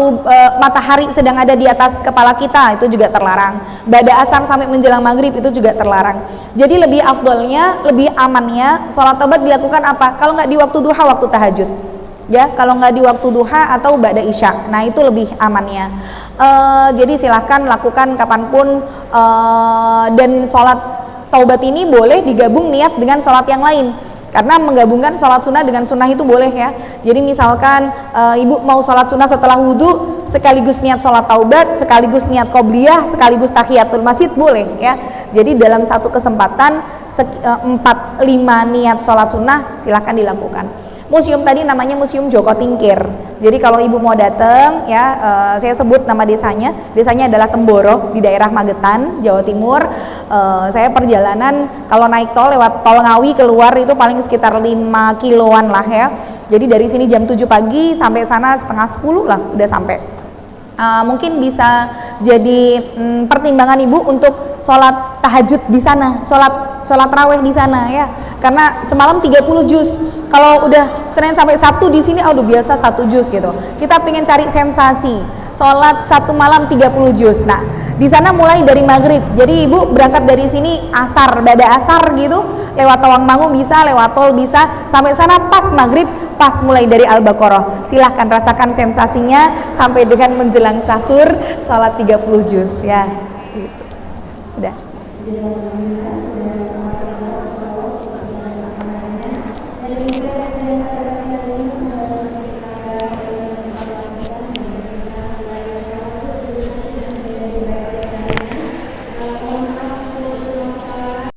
matahari sedang ada di atas kepala kita, itu juga terlarang. Ba'da asar sampai menjelang maghrib, itu juga terlarang. Jadi lebih afdolnya, lebih amannya sholat taubat dilakukan apa? Kalau nggak di waktu duha, waktu tahajud ya. Kalau nggak di waktu duha atau ba'da isya, nah itu lebih amannya. Jadi silahkan lakukan kapanpun, dan sholat taubat ini boleh digabung niat dengan sholat yang lain, karena menggabungkan sholat sunnah dengan sunnah itu boleh ya. Jadi misalkan ibu mau sholat sunnah setelah wudhu, sekaligus niat sholat taubat, sekaligus niat qobliyah, sekaligus tahiyatul masjid, boleh ya. Jadi dalam satu kesempatan 4-5 niat sholat sunnah silahkan dilakukan. Museum tadi namanya Museum Joko Tingkir. Jadi kalau ibu mau datang ya, saya sebut nama desanya. Desanya adalah Temboro di daerah Magetan, Jawa Timur. Saya perjalanan kalau naik tol lewat Tol Ngawi keluar itu paling sekitar 5 kiloan lah ya. Jadi dari sini jam 7 pagi sampai sana setengah 10 lah udah sampai. Mungkin bisa jadi pertimbangan ibu untuk sholat tahajud di sana, sholat raweh di sana ya, karena semalam 30 juz. Kalau udah Senin sampai Sabtu di sini, aduh biasa 1 juz gitu. Kita pengen cari sensasi, sholat 1 malam 30 juz. Nah di sana mulai dari maghrib. Jadi ibu berangkat dari sini asar, bada asar gitu, lewat Tawangmangu bisa, lewat tol bisa, sampai sana pas maghrib, pas mulai dari Al-Baqarah. Silahkan rasakan sensasinya sampai dengan menjelang sahur, sholat 30 juz ya. Gitu. Sudah.